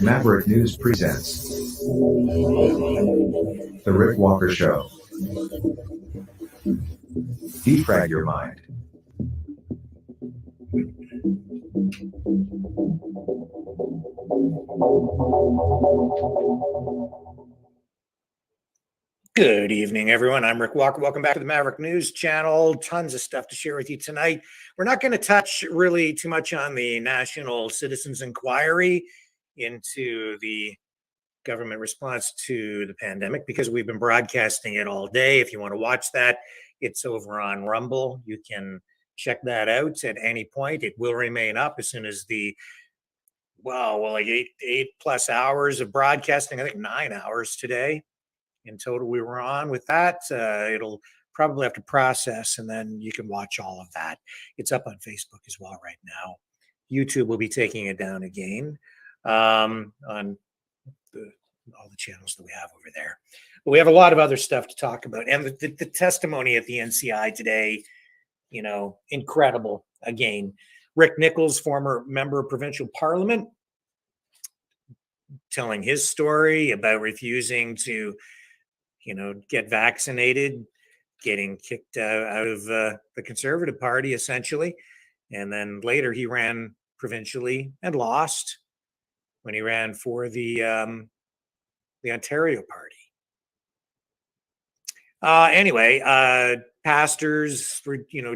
Maverick News presents The Rick Walker Show. Defrag your mind. Good evening, everyone. I'm Rick Walker. Welcome back to the Maverick News Channel. Tons of stuff to share with you tonight. We're not going to touch really too much on the National Citizens Inquiry into the government response to the pandemic because we've been broadcasting it all day. If you want to watch that, it's over on Rumble. You can check that out at any point. It will remain up as soon as the like eight plus hours of broadcasting. I think 9 hours today in total we were on with that. It'll probably have to process, and then you can watch all of that. It's up on Facebook as well right now. YouTube will be taking it down again on all the channels that we have over there. But we have a lot of other stuff to talk about. And the testimony at the NCI today, incredible. Again, Rick Nichols, former member of provincial parliament, telling his story about refusing to get vaccinated, getting kicked out of the Conservative Party, essentially. And then later he ran provincially and lost when he ran for the Ontario Party. Pastors,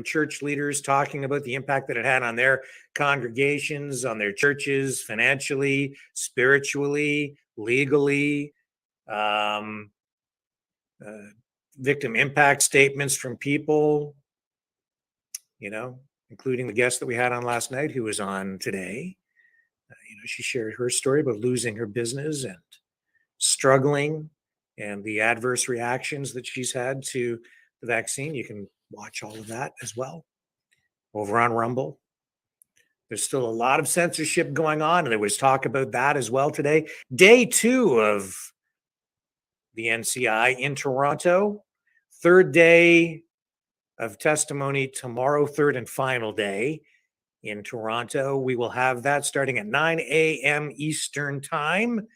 church leaders talking about the impact that it had on their congregations, on their churches, financially, spiritually, legally. Victim impact statements from people, including the guest that we had on last night who was on today. She shared her story about losing her business and struggling and the adverse reactions that she's had to the vaccine. You can watch all of that as well over on Rumble. There's still a lot of censorship going on, and there was talk about that as well today. Day 2 of the NCI in Toronto. Third day of testimony tomorrow, third and final day in Toronto. We will have that starting at 9 a.m. Eastern Time.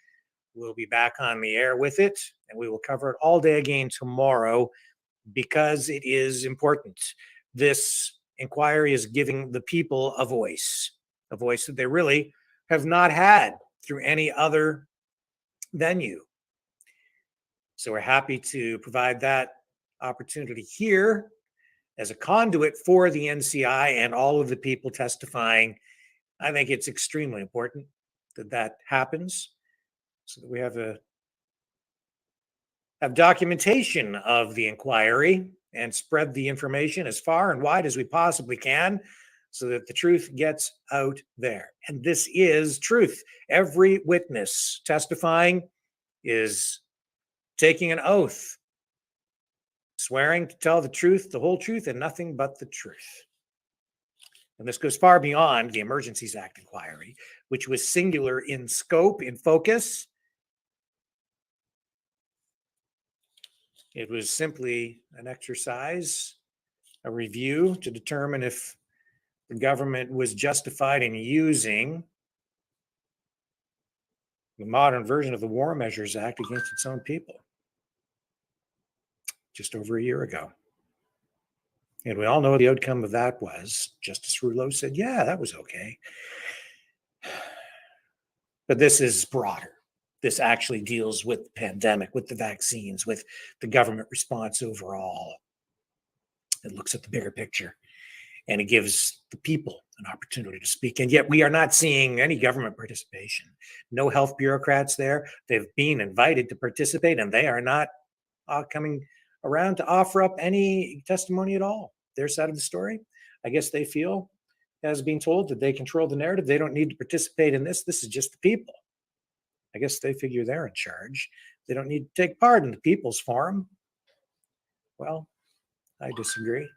We'll be back on the air with it, and we will cover it all day again tomorrow because it is important. This inquiry is giving the people a voice that they really have not had through any other venue. So we're happy to provide that opportunity here as a conduit for the NCI and all of the people testifying. I think it's extremely important that happens so that we have documentation of the inquiry and spread the information as far and wide as we possibly can so that the truth gets out there. And this is truth. Every witness testifying is taking an oath, swearing to tell the truth, the whole truth, and nothing but the truth. And this goes far beyond the Emergencies Act inquiry, which was singular in scope, in focus. It was simply an exercise, a review to determine if the government was justified in using the modern version of the War Measures Act against its own people. Just over a year ago. And we all know what the outcome of that was. Justice Rouleau said, yeah, that was okay. But this is broader. This actually deals with the pandemic, with the vaccines, with the government response overall. It looks at the bigger picture, and it gives the people an opportunity to speak. And yet we are not seeing any government participation. No health bureaucrats there. They've been invited to participate, and they are not coming around to offer up any testimony at all. Their side of the story, I guess they feel, as being told, that they control the narrative. They don't need to participate in this. This is just the people. I guess they figure they're in charge. They don't need to take part in the People's Forum. Well, I disagree.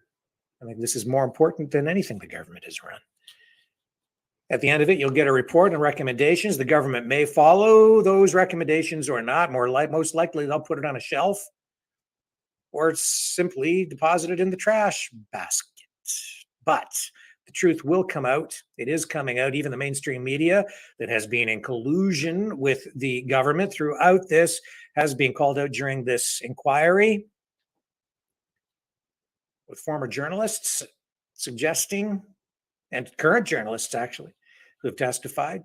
I think this is more important than anything the government has run. At the end of it, you'll get a report and recommendations. The government may follow those recommendations or not. Most likely, they'll put it on a shelf or simply deposit it in the trash basket. But The truth will come out. It is coming out. Even the mainstream media that has been in collusion with the government throughout this has been called out during this inquiry, with former journalists suggesting, and current journalists actually, who have testified,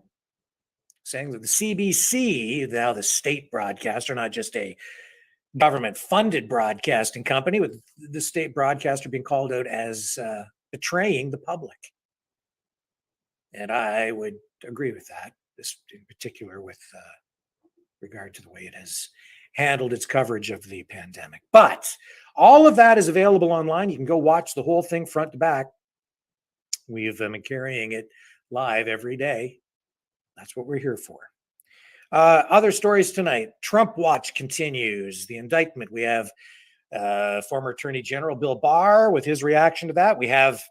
saying that the CBC, now the state broadcaster, not just a government-funded broadcasting company, with the state broadcaster being called out as betraying the public. And I would agree with that, this in particular with regard to the way it has handled its coverage of the pandemic. But all of that is available online. You can go watch the whole thing front to back. We've been carrying it live every day. That's what we're here for. Other stories tonight. Trump watch continues. The indictment. We have former Attorney General Bill Barr with his reaction to that. We have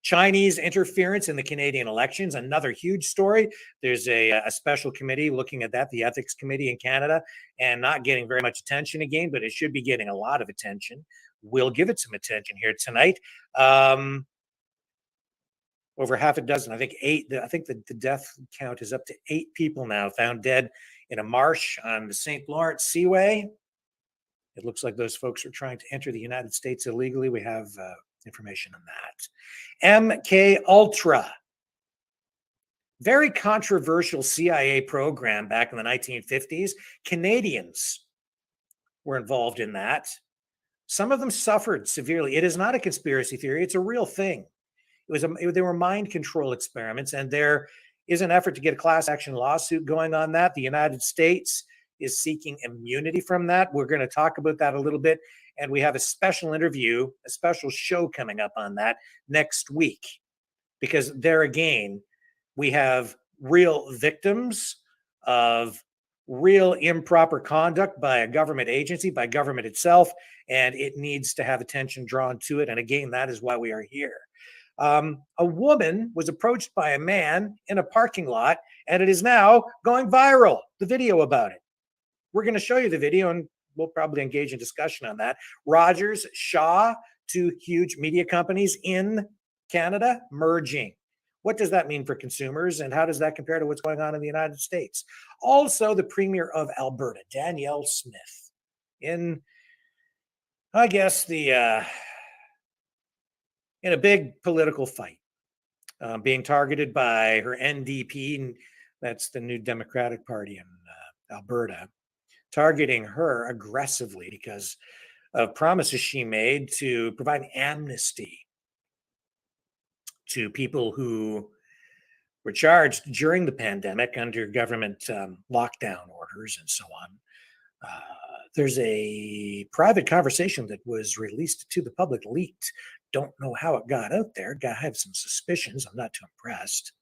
Chinese interference in the Canadian elections, another huge story. There's a special committee looking at that, the Ethics Committee in Canada, and not getting very much attention again, but it should be getting a lot of attention. We'll give it some attention here tonight. Over half a dozen, I think 8. I think the death count is up to 8 people now found dead in a marsh on the St. Lawrence Seaway. It looks like those folks are trying to enter the United States illegally. We have information on that. MK Ultra, very controversial CIA program back in the 1950s. Canadians were involved in that. Some of them suffered severely. It is not a conspiracy theory. It's a real thing. They were mind control experiments, and there is an effort to get a class action lawsuit going on that. The United States is seeking immunity from that. We're going to talk about that a little bit, and we have a special interview, a special show coming up on that next week, because there again, we have real victims of real improper conduct by a government agency, by government itself, and it needs to have attention drawn to it. And again, that is why we are here. A woman was approached by a man in a parking lot, and it is now going viral, the video about it. We're going to show you the video, and we'll probably engage in discussion on that. Rogers, Shaw, 2 huge media companies in Canada, merging. What does that mean for consumers, and how does that compare to what's going on in the United States? Also, the Premier of Alberta, Danielle Smith, in, I guess, in a big political fight, being targeted by her NDP, and that's the New Democratic Party in Alberta, targeting her aggressively because of promises she made to provide amnesty to people who were charged during the pandemic under government lockdown orders and so on. There's a private conversation that was released to the public, leaked. Don't know how it got out there. I have some suspicions. I'm not too impressed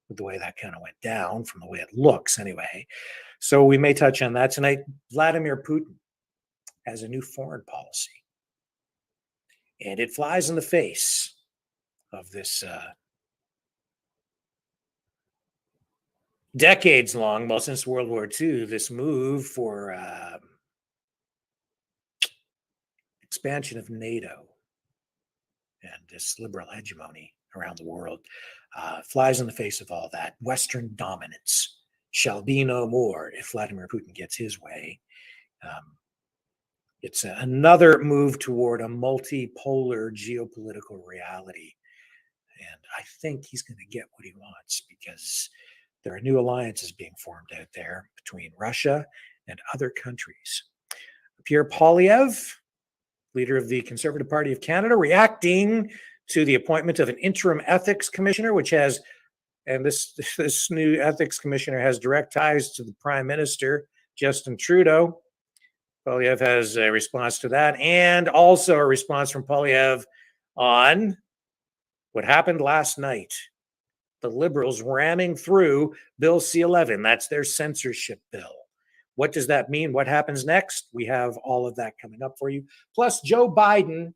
with the way that kind of went down from the way it looks anyway. So we may touch on that tonight. Vladimir Putin has a new foreign policy, and it flies in the face of this decades long, well, since World War II, this move for expansion of NATO and this liberal hegemony around the world flies in the face of all that. Western dominance shall be no more if Vladimir Putin gets his way. It's another move toward a multipolar geopolitical reality. And I think he's going to get what he wants, because there are new alliances being formed out there between Russia and other countries. Pierre Poilievre, leader of the Conservative Party of Canada, reacting to the appointment of an interim ethics commissioner, which has, and this new ethics commissioner has direct ties to the Prime Minister, Justin Trudeau. Poilievre has a response to that, and also a response from Poilievre on what happened last night. The Liberals ramming through Bill C-11. That's their censorship bill. What does that mean? What happens next? We have all of that coming up for you. Plus, Joe Biden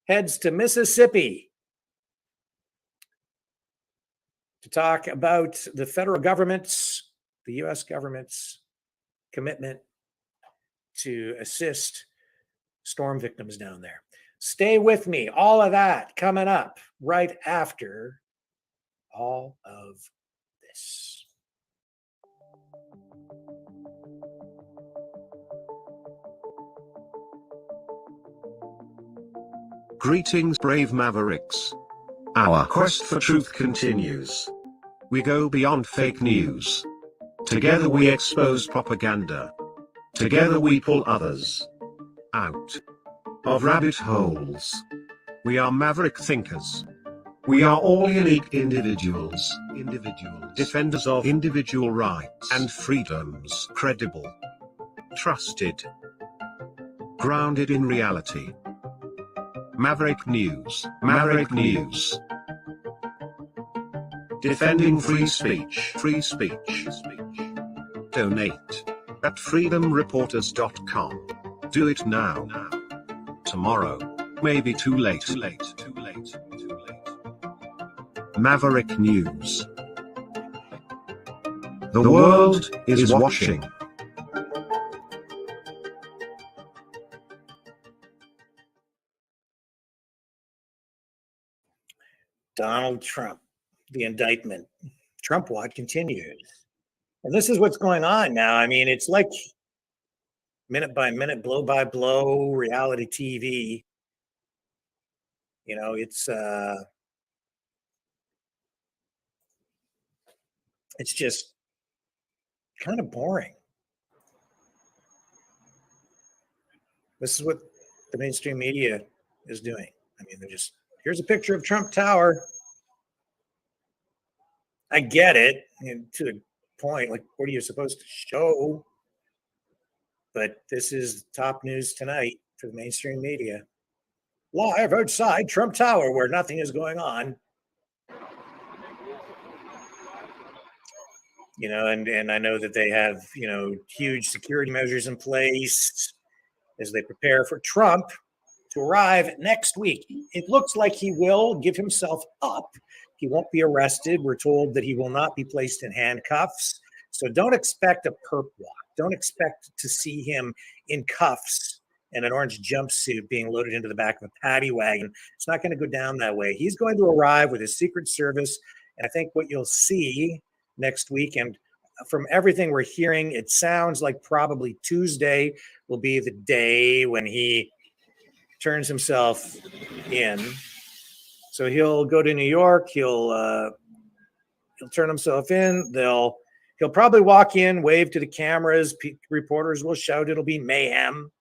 heads to Mississippi to talk about the federal government's, the U.S. government's commitment to assist storm victims down there. Stay with me. All of that coming up right after all of this. Greetings, brave Mavericks. Our quest for truth continues. We go beyond fake news. Together we expose propaganda. Together we pull others out of rabbit holes. We are maverick thinkers. We are all unique individuals, defenders of individual rights and freedoms, credible, trusted, grounded in reality. Maverick News, Maverick News. Defending free speech, free speech. Donate at freedomreporters.com. Do it now. Tomorrow may be too late. Maverick News. The world is watching. Donald Trump, the indictment. Trump watch continues. And this is what's going on now. I mean, it's like minute by minute, blow by blow reality TV. You know, it's just kind of boring. This is what the mainstream media is doing. I mean, they're just, here's a picture of Trump Tower. I get it, to a point. Like, what are you supposed to show? But this is top news tonight for the mainstream media. Live outside Trump Tower, where nothing is going on. You know, and I know that they have, you know, huge security measures in place as they prepare for Trump to arrive next week. It looks like he will give himself up. He won't be arrested. We're told that he will not be placed in handcuffs. So don't expect a perp walk. Don't expect to see him in cuffs and an orange jumpsuit being loaded into the back of a paddy wagon. It's not going to go down that way. He's going to arrive with his Secret Service. And I think what you'll see next week, and from everything we're hearing, it sounds like probably Tuesday will be the day when he turns himself in. So he'll go to New York. He'll turn himself in. He'll probably walk in, wave to the cameras. Reporters will shout. It'll be mayhem,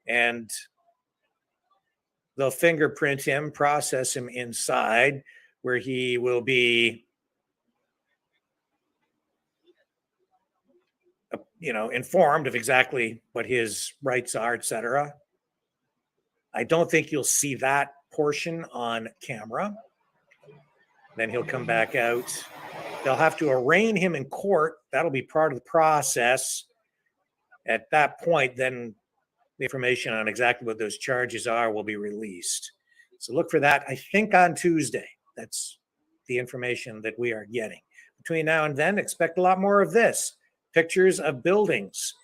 and they'll fingerprint him, process him inside, where he will be, you know, informed of exactly what his rights are, etc. I don't think you'll see that portion on camera. Then he'll come back out. They'll have to arraign him in court. That'll be part of the process. At that point, then the information on exactly what those charges are will be released. So look for that, I think, on Tuesday. That's the information that we are getting. Between now and then, expect a lot more of this. Pictures of buildings.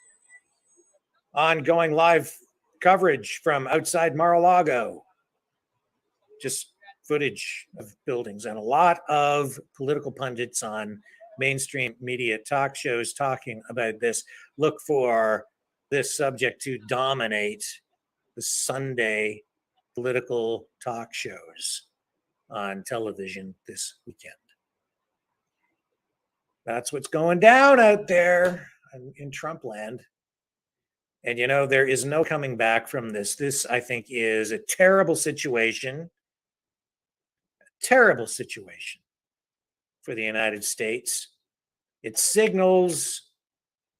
Ongoing live coverage from outside Mar-a-Lago. Just footage of buildings, and a lot of political pundits on mainstream media talk shows talking about this. Look for this subject to dominate the Sunday political talk shows on television this weekend. That's what's going down out there in Trump land. And, you know, there is no coming back from this. This, I think, is a terrible situation. Terrible situation for the United States. It signals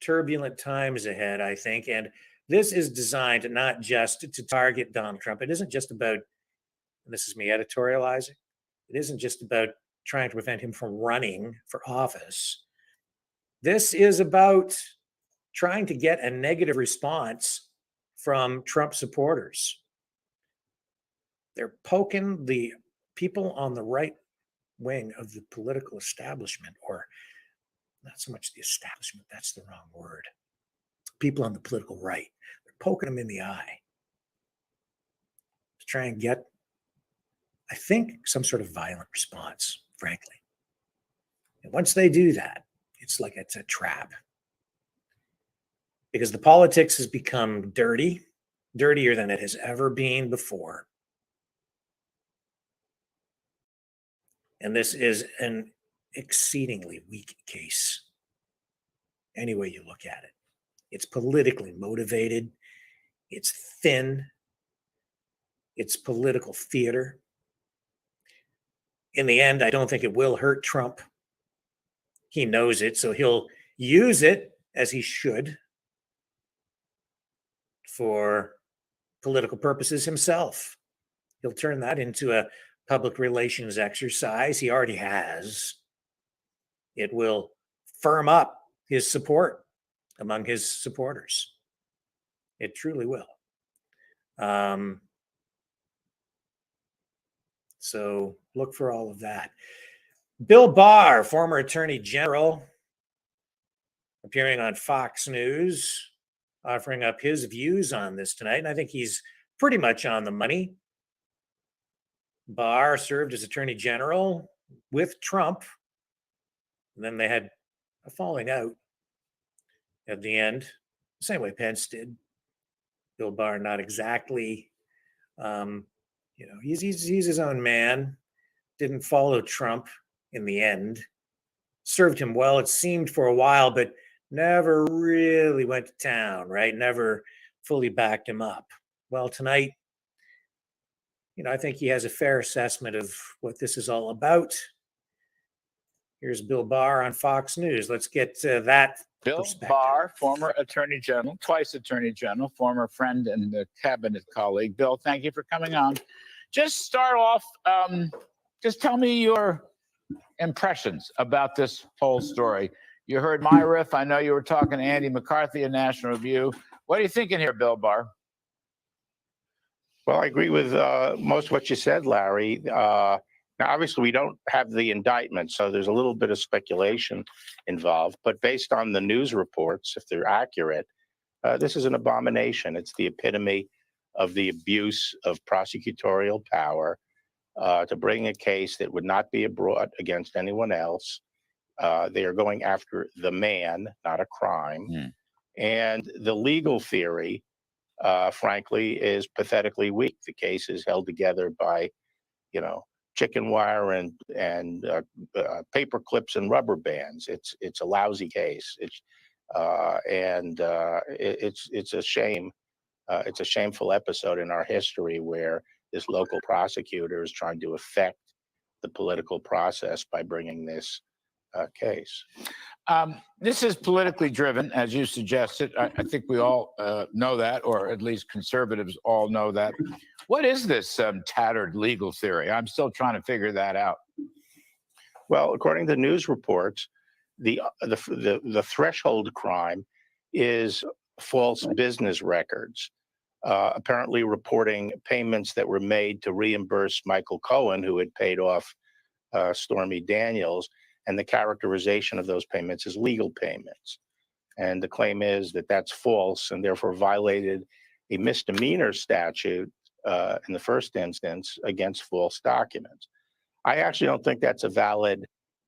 turbulent times ahead, I think. And this is designed not just to target Donald Trump. It isn't just about, and this is me editorializing, it isn't just about trying to prevent him from running for office. This is about trying to get a negative response from Trump supporters. They're poking the people on the right wing of the political establishment, or not so much the establishment, that's the wrong word. People on the political right, they're poking them in the eye to try and get I think, some sort of violent response, frankly. And once they do that, it's like it's a trap. Because the politics has become dirty, dirtier than it has ever been before. And this is an exceedingly weak case, any way you look at it. It's politically motivated, it's thin, it's political theater. In the end, I don't think it will hurt Trump. He knows it, so he'll use it, as he should, for political purposes himself. He'll turn that into a public relations exercise. He already has. It will firm up his support among his supporters. It truly will. So look for all of that. Bill Barr, former Attorney General, appearing on Fox News, offering up his views on this tonight. And I think he's pretty much on the money. Barr served as Attorney General with Trump. And then they had a falling out at the end, the same way Pence did. Bill Barr, not exactly, he's his own man. Didn't follow Trump in the end. Served him well, it seemed, for a while, but never really went to town, right? Never fully backed him up. Well, tonight, I think he has a fair assessment of what this is all about. Here's Bill Barr on Fox News. Let's get that Bill Barr, former Attorney General, twice Attorney General, former friend and cabinet colleague. Bill, thank you for coming on. Just start off, just tell me your impressions about this whole story. You heard my riff. I know you were talking to Andy McCarthy in National Review. What are you thinking here, Bill Barr? Well, I agree with most of what you said, Larry. Now, obviously, we don't have the indictment, so there's a little bit of speculation involved. But based on the news reports, if they're accurate, this is an abomination. It's the epitome of the abuse of prosecutorial power to bring a case that would not be brought against anyone else. They are going after the man, not a crime. And the legal theory, frankly, is pathetically weak. The case is held together by, chicken wire and paper clips and rubber bands. It's a lousy case. It's a shame. It's a shameful episode in our history where this local prosecutor is trying to affect the political process by bringing this case. This is politically driven, as you suggested. I think we all know that, or at least conservatives all know that. What is this tattered legal theory? I'm still trying to figure that out. Well, according to news reports, the threshold crime is false business records, apparently reporting payments that were made to reimburse Michael Cohen, who had paid off Stormy Daniels, and the characterization of those payments as legal payments. And the claim is that that's false and therefore violated a misdemeanor statute in the first instance against false documents. I actually don't think that's a valid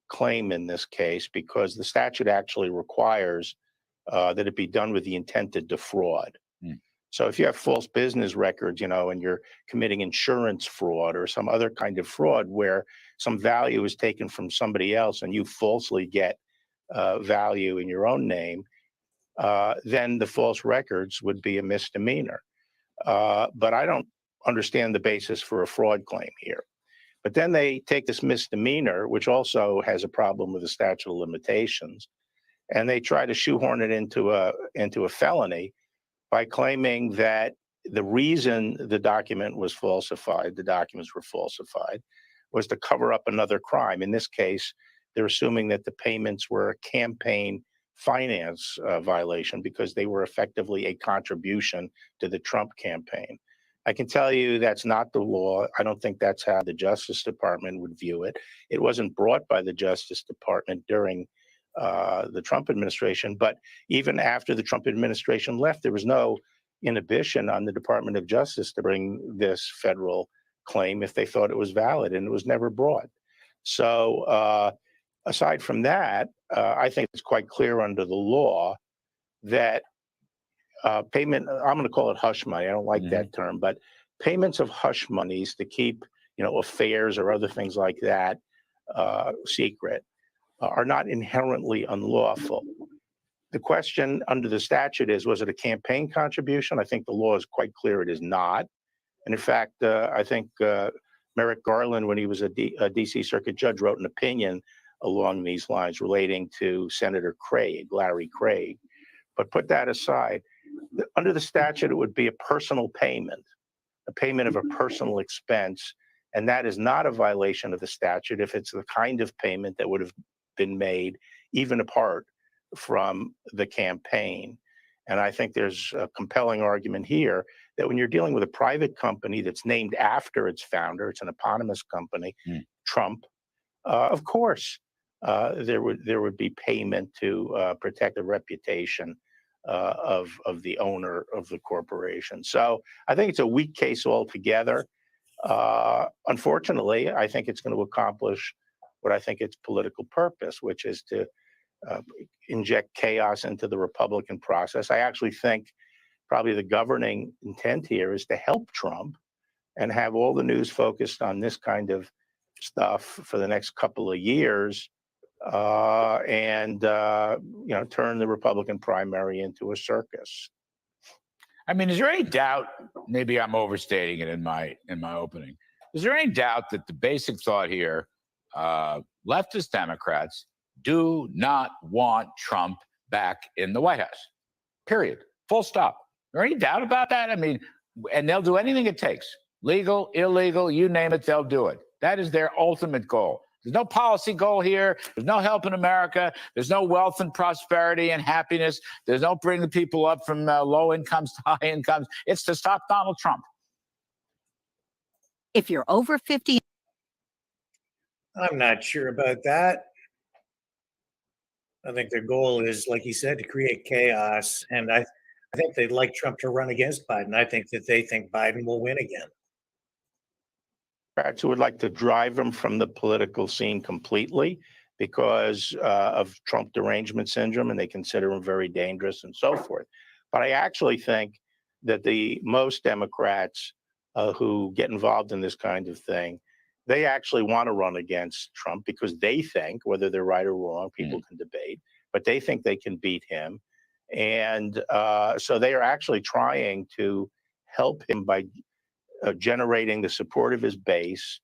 claim in this case because the statute actually requires that it be done with the intent to defraud. So if you have false business records, and you're committing insurance fraud or some other kind of fraud where some value is taken from somebody else and you falsely get value in your own name, then the false records would be a misdemeanor. But I don't understand the basis for a fraud claim here. But then they take this misdemeanor, which also has a problem with the statute of limitations, and they try to shoehorn it into a felony by claiming that the reason the documents were falsified, was to cover up another crime. In this case, they're assuming that the payments were a campaign finance violation because they were effectively a contribution to the Trump campaign. I can tell you that's not the law. I don't think that's how the Justice Department would view it. It wasn't brought by the Justice Department during the Trump administration, but even after the Trump administration left, there was no inhibition on the Department of Justice to bring this federal claim if they thought it was valid, and it was never brought. So aside from that, I think it's quite clear under the law that payment, I'm going to call it hush money. I don't like that term, but payments of hush monies to keep, affairs or other things like that secret are not inherently unlawful. The question under the statute is, was it a campaign contribution? I think the law is quite clear it is not. And in fact, I think Merrick Garland, when he was a DC Circuit judge, wrote an opinion along these lines relating to Senator Craig, Larry Craig. But put that aside, under the statute, it would be a personal payment, a payment of a personal expense. And that is not a violation of the statute if it's the kind of payment that would have been made even apart from the campaign. And I think there's a compelling argument here that when you're dealing with a private company that's named after its founder, it's an eponymous company, Trump, of course, there would be payment to protect the reputation of the owner of the corporation. So I think it's a weak case altogether. Unfortunately, I think it's going to accomplish what I think its political purpose, which is to inject chaos into the Republican process. I actually think probably the governing intent here is to help Trump and have all the news focused on this kind of stuff for the next couple of years, and turn the Republican primary into a circus. I mean, is there any doubt? Maybe I'm overstating it in my opening. Is there any doubt that the basic thought here, leftist Democrats do not want Trump back in the White House? Period. Full stop. Is there any doubt about that? I mean, and they'll do anything it takes. Legal, illegal, you name it, they'll do it. That is their ultimate goal. There's no policy goal here. There's no help in America. There's no wealth and prosperity and happiness. There's no bringing people up from low incomes to high incomes. It's to stop Donald Trump. If you're over 50. I'm not sure about that. I think their goal is, like you said, to create chaos. And I think they'd like Trump to run against Biden. I think that they think Biden will win again. Democrats who would like to drive him from the political scene completely because of Trump derangement syndrome, and they consider him very dangerous and so forth. But I actually think that the most Democrats who get involved in this kind of thing, they actually want to run against Trump because they think, whether they're right or wrong, people can debate, but they think they can beat him. And so they are actually trying to help him by generating the support of his base,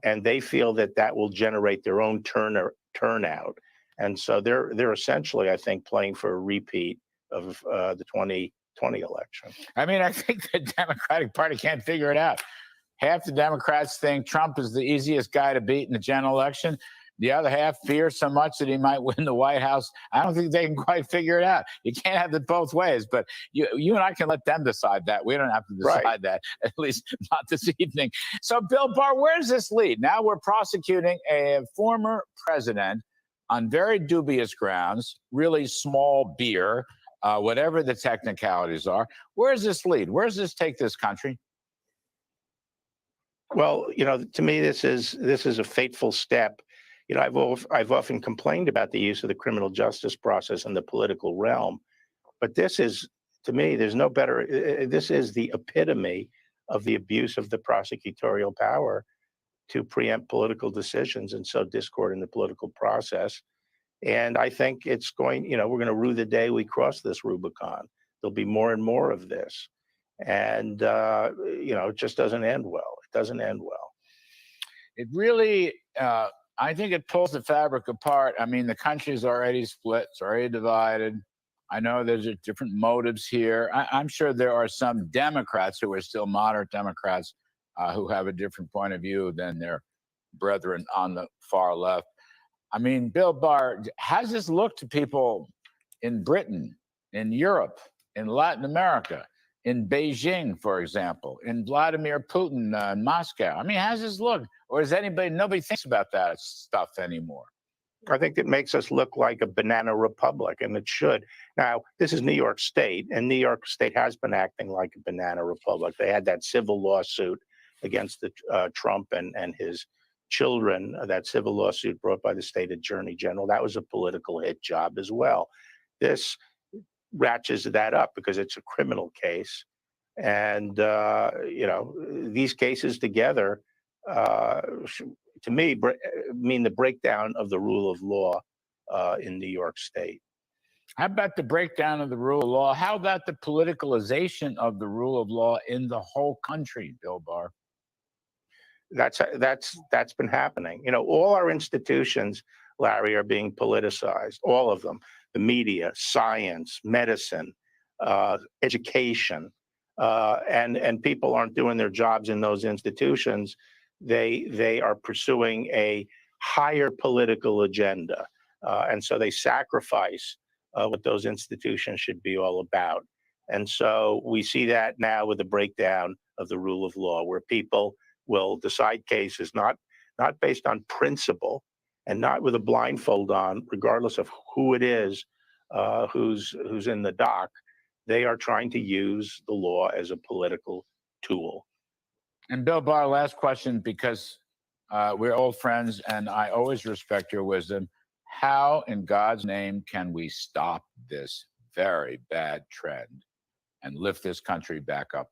and they feel that that will generate their own turnout. And so they're essentially, I think, playing for a repeat of the 2020 election. I mean, I think the Democratic Party can't figure it out. Half the Democrats think Trump is the easiest guy to beat in the general election. The other half fear so much that he might win the White House. I don't think they can quite figure it out. You can't have it both ways, but you and I can let them decide that. We don't have to decide that, at least not this evening. So, Bill Barr, where does this lead? Now we're prosecuting a former president on very dubious grounds, really small beer, whatever the technicalities are. Where does this lead? Where does this take this country? Well, to me, this is a fateful step. I've often complained about the use of the criminal justice process in the political realm, but this is, to me, there's no better. This is the epitome of the abuse of the prosecutorial power to preempt political decisions and sow discord in the political process. And I think it's going, we're going to rue the day we cross this Rubicon. There'll be more and more of this. And, it just doesn't end well. It doesn't end well. It really, I think it pulls the fabric apart. I mean, the country's already split. It's already divided. I know there's different motives here. I'm sure there are some Democrats who are still moderate Democrats who have a different point of view than their brethren on the far left. I mean, Bill Barr, how's this look to people in Britain, in Europe, in Latin America, in Beijing, for example, in Vladimir Putin in Moscow? I mean, how's this look? Or is nobody thinks about that stuff anymore? I think it makes us look like a banana republic, and it should. Now, this is New York State, and New York State has been acting like a banana republic. They had that civil lawsuit against Trump and his children, that civil lawsuit brought by the state attorney general, that was a political hit job as well. This ratchets that up because it's a criminal case. And, these cases together, to me, mean the breakdown of the rule of law in New York State. How about the breakdown of the rule of law? How about the politicalization of the rule of law in the whole country, Bill Barr? That's been happening. All our institutions, Larry, are being politicized. All of them: the media, science, medicine, education, and people aren't doing their jobs in those institutions. They are pursuing a higher political agenda, and so they sacrifice what those institutions should be all about. And so we see that now with the breakdown of the rule of law, where people will decide cases not based on principle and not with a blindfold on, regardless of who it is who's in the dock. They are trying to use the law as a political tool. And Bill Barr, last question, because we're old friends and I always respect your wisdom. How in God's name can we stop this very bad trend and lift this country back up?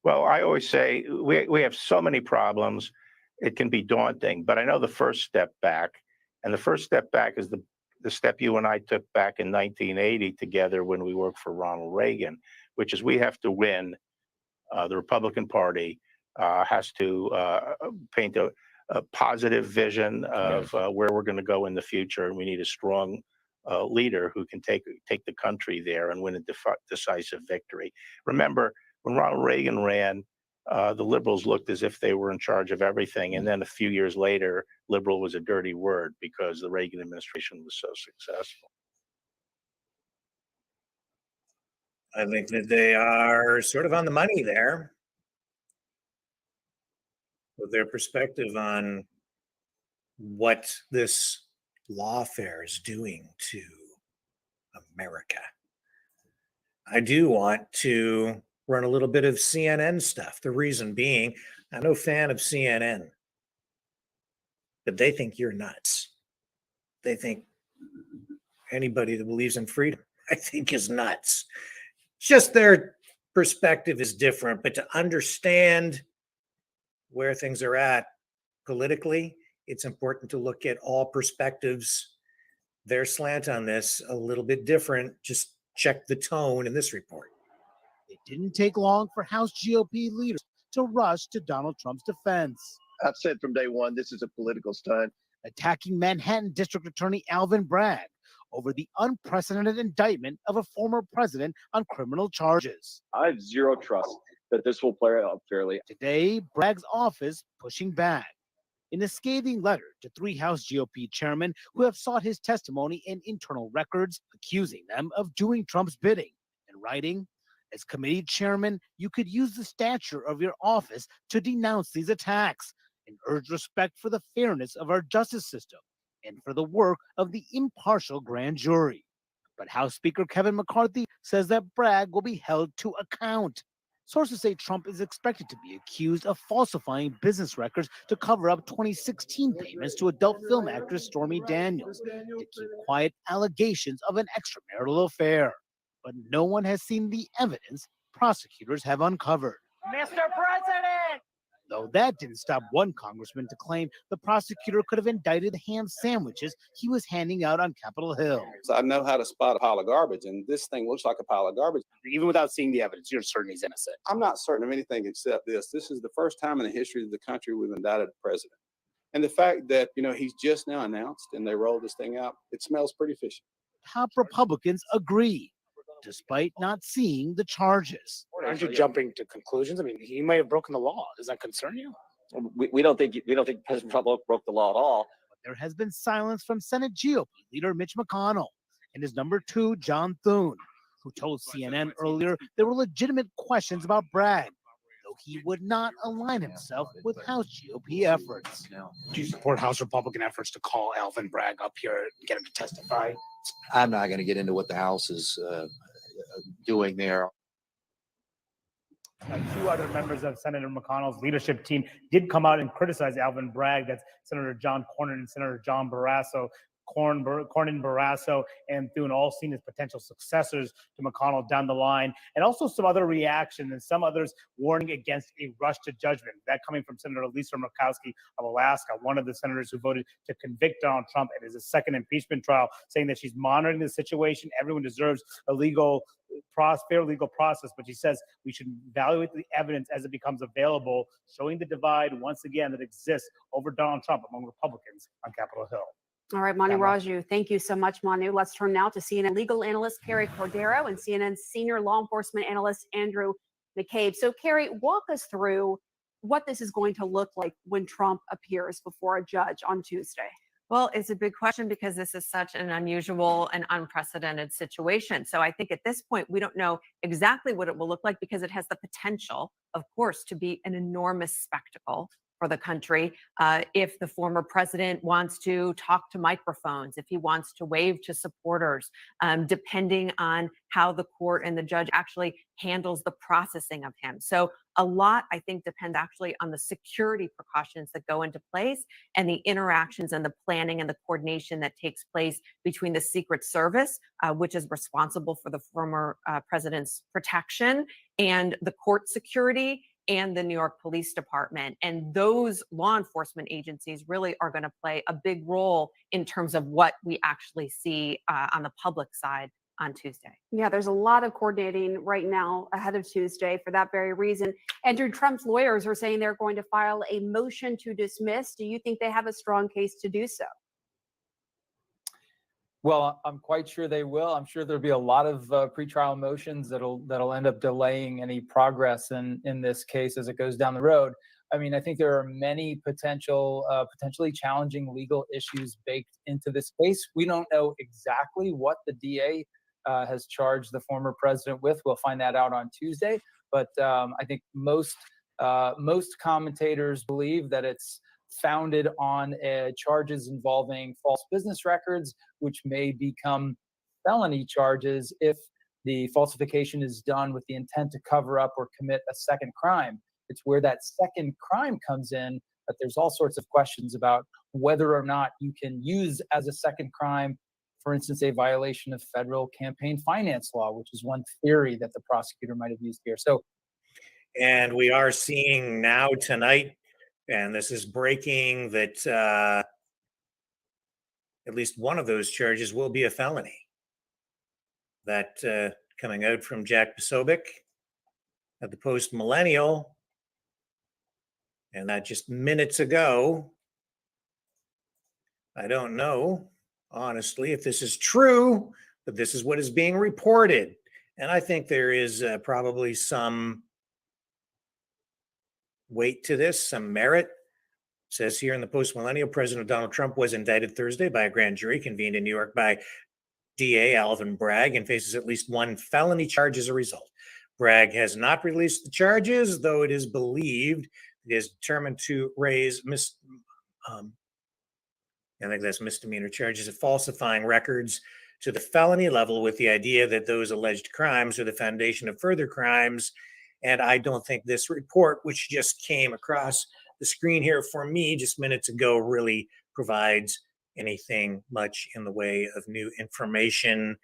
Well, I always say we have so many problems, it can be daunting. But I know the first step back, and the first step back is the step you and I took back in 1980 together when we worked for Ronald Reagan, which is we have to win. The Republican Party has to paint a positive vision of where we're going to go in the future, and we need a strong leader who can take the country there and win a decisive victory. Remember, when Ronald Reagan ran, the liberals looked as if they were in charge of everything, and then a few years later, liberal was a dirty word because the Reagan administration was so successful. I think that they are sort of on the money there with their perspective on what this lawfare is doing to America. I do want to run a little bit of CNN stuff. The reason being, I'm no fan of CNN, but they think you're nuts. They think anybody that believes in freedom, I think, is nuts. Just their perspective is different, but to understand where things are at politically, it's important to look at all perspectives. Their slant on this a little bit different. Just check the tone in this report. It didn't take long for House GOP leaders to rush to Donald Trump's defense. I've said from day one, this is a political stunt. Attacking Manhattan District Attorney Alvin Bragg over the unprecedented indictment of a former president on criminal charges. I have zero trust that this will play out fairly. Today, Bragg's office pushing back in a scathing letter to 3 House GOP chairmen who have sought his testimony in internal records, accusing them of doing Trump's bidding. In writing, as committee chairman, you could use the stature of your office to denounce these attacks and urge respect for the fairness of our justice system and for the work of the impartial grand jury. But House Speaker Kevin McCarthy says that Bragg will be held to account. Sources say Trump is expected to be accused of falsifying business records to cover up 2016 payments to adult film actress Stormy Daniels to keep quiet allegations of an extramarital affair. But no one has seen the evidence prosecutors have uncovered. Mr. President! Though that didn't stop one congressman to claim the prosecutor could have indicted the ham sandwiches he was handing out on Capitol Hill. So I know how to spot a pile of garbage, and this thing looks like a pile of garbage. Even without seeing the evidence, you're certain he's innocent. I'm not certain of anything except this. This is the first time in the history of the country we've indicted a president. And the fact that, he's just now announced and they rolled this thing out, it smells pretty fishy. Top Republicans agree, despite not seeing the charges. Aren't you jumping to conclusions? I mean, he may have broken the law. Does that concern you? We don't think President Trump broke the law at all. But there has been silence from Senate GOP leader Mitch McConnell and his number 2, John Thune, who told CNN earlier there were legitimate questions about Bragg, though he would not align himself with House GOP efforts. Do you support House Republican efforts to call Alvin Bragg up here and get him to testify? I'm not going to get into what the House is doing there. Two other members of Senator McConnell's leadership team did come out and criticize Alvin Bragg. That's Senator John Cornyn and Senator John Barrasso. Cornyn, Barrasso, and Thune, all seen as potential successors to McConnell down the line, and also some other reaction and some others warning against a rush to judgment. That coming from Senator Lisa Murkowski of Alaska, one of the senators who voted to convict Donald Trump in his second impeachment trial, saying that she's monitoring the situation. Everyone deserves a fair legal process, but she says we should evaluate the evidence as it becomes available, showing the divide once again that exists over Donald Trump among Republicans on Capitol Hill. All right, Manu Raju, thank you so much, Manu. Let's turn now to CNN legal analyst Carrie Cordero and CNN senior law enforcement analyst Andrew McCabe. So, Carrie, walk us through what this is going to look like when Trump appears before a judge on Tuesday. Well, it's a big question because this is such an unusual and unprecedented situation. So I think at this point, we don't know exactly what it will look like because it has the potential, of course, to be an enormous spectacle for the country. If the former president wants to talk to microphones, if he wants to wave to supporters, depending on how the court and the judge actually handles the processing of him. So a lot, I think, depends actually on the security precautions that go into place and the interactions and the planning and the coordination that takes place between the Secret Service, which is responsible for the former president's protection, and the court security and the New York Police Department. And those law enforcement agencies really are going to play a big role in terms of what we actually see on the public side on Tuesday. Yeah, there's a lot of coordinating right now ahead of Tuesday for that very reason. Andrew, Trump's lawyers are saying they're going to file a motion to dismiss. Do you think they have a strong case to do so? Well, I'm quite sure they will. I'm sure there'll be a lot of pretrial motions that'll end up delaying any progress in this case as it goes down the road. I mean, I think there are many potentially challenging legal issues baked into this case. We don't know exactly what the DA has charged the former president with. We'll find that out on Tuesday. But I think most commentators believe that it's founded on charges involving false business records, which may become felony charges if the falsification is done with the intent to cover up or commit a second crime. It's where that second crime comes in that there's all sorts of questions about whether or not you can use as a second crime, for instance, a violation of federal campaign finance law, which is one theory that the prosecutor might have used here. And we are seeing now tonight, and this is breaking, that at least one of those charges will be a felony. That coming out from Jack Posobiec at the Post Millennial, and that just minutes ago. I don't know, honestly, if this is true, but this is what is being reported. And I think there is probably some weight to this, some merit. It says here in the Post Millennial, President Donald Trump was indicted Thursday by a grand jury convened in New York by DA Alvin Bragg and faces at least one felony charge as a result. Bragg has not released the charges, though it is believed he is determined to raise I think that's misdemeanor charges of falsifying records to the felony level, with the idea that those alleged crimes are the foundation of further crimes. And I don't think this report, which just came across the screen here for me just minutes ago, really provides anything much in the way of new information.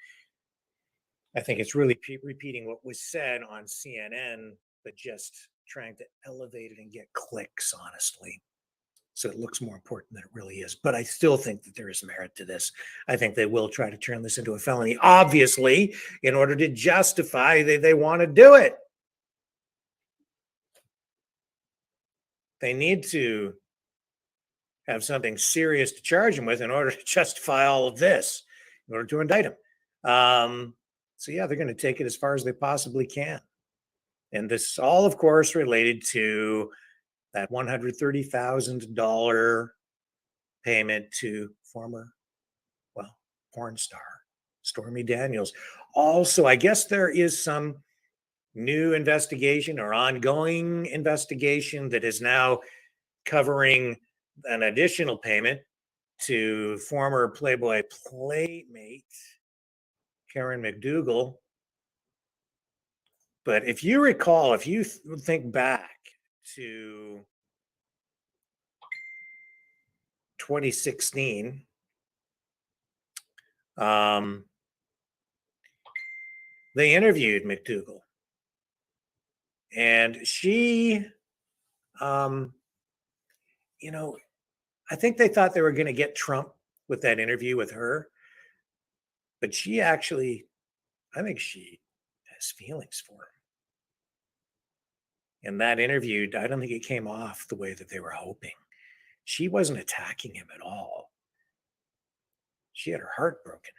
I think it's really repeating what was said on CNN, but just trying to elevate it and get clicks, honestly. So it looks more important than it really is. But I still think that there is merit to this. I think they will try to turn this into a felony, obviously, in order to justify they want to do it. They need to have something serious to charge him with in order to justify all of this, in order to indict him. So yeah, they're going to take it as far as they possibly can. And this all, of course, related to that $130,000 payment to former, porn star Stormy Daniels. Also, I guess there is some new investigation or ongoing investigation that is now covering an additional payment to former Playboy playmate Karen McDougal But if you recall, if you think back to 2016, they interviewed McDougal, and she, you know, I think they thought they were going to get Trump with that interview with her, but she actually, I think she has feelings for him. And that interview, I don't think it came off the way that they were hoping. She wasn't attacking him at all. She had her heart broken.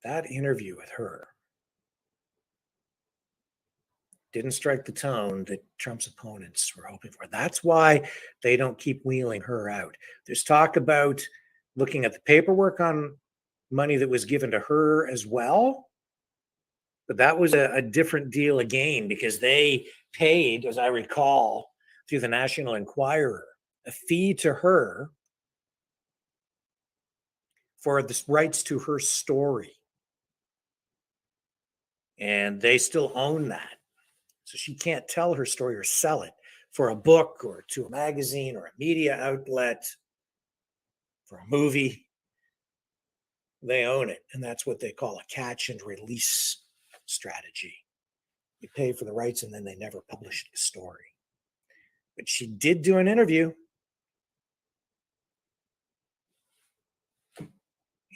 That interview with her didn't strike the tone that Trump's opponents were hoping for. That's why they don't keep wheeling her out. There's talk about looking at the paperwork on money that was given to her as well. But that was a different deal again, because they paid, as I recall, through the National Enquirer, a fee to her for the rights to her story. And they still own that. So she can't tell her story or sell it for a book or to a magazine or a media outlet, for a movie. They own it. And that's what they call a catch and release strategy. You pay for the rights and then they never publish the story. But she did do an interview.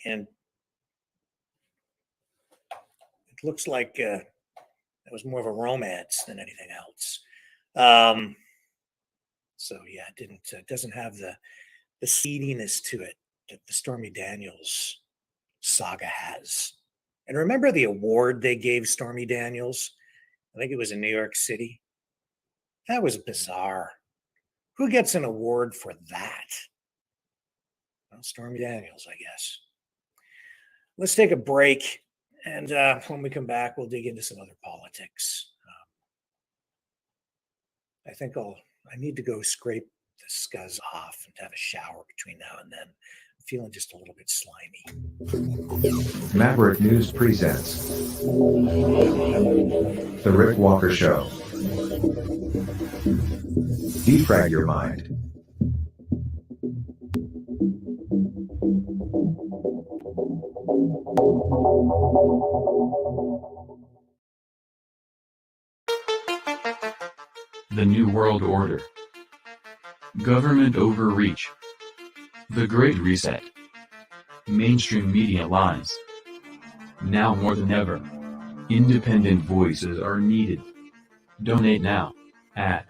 And it looks like it was more of a romance than anything else. So yeah, it doesn't have the seediness to it that the Stormy Daniels saga has. And remember the award they gave Stormy Daniels? I think it was in New York City. That was bizarre. Who gets an award for that? Well, Stormy Daniels, I guess. Let's take a break. And when we come back, we'll dig into some other politics. I think I need to go scrape the scuzz off and have a shower between now and then. I'm feeling just a little bit slimy. Maverick News presents The Rick Walker Show. Defrag your mind. The New World Order. Government overreach. The Great Reset. Mainstream media lies. Now more than ever, independent voices are needed. Donate now at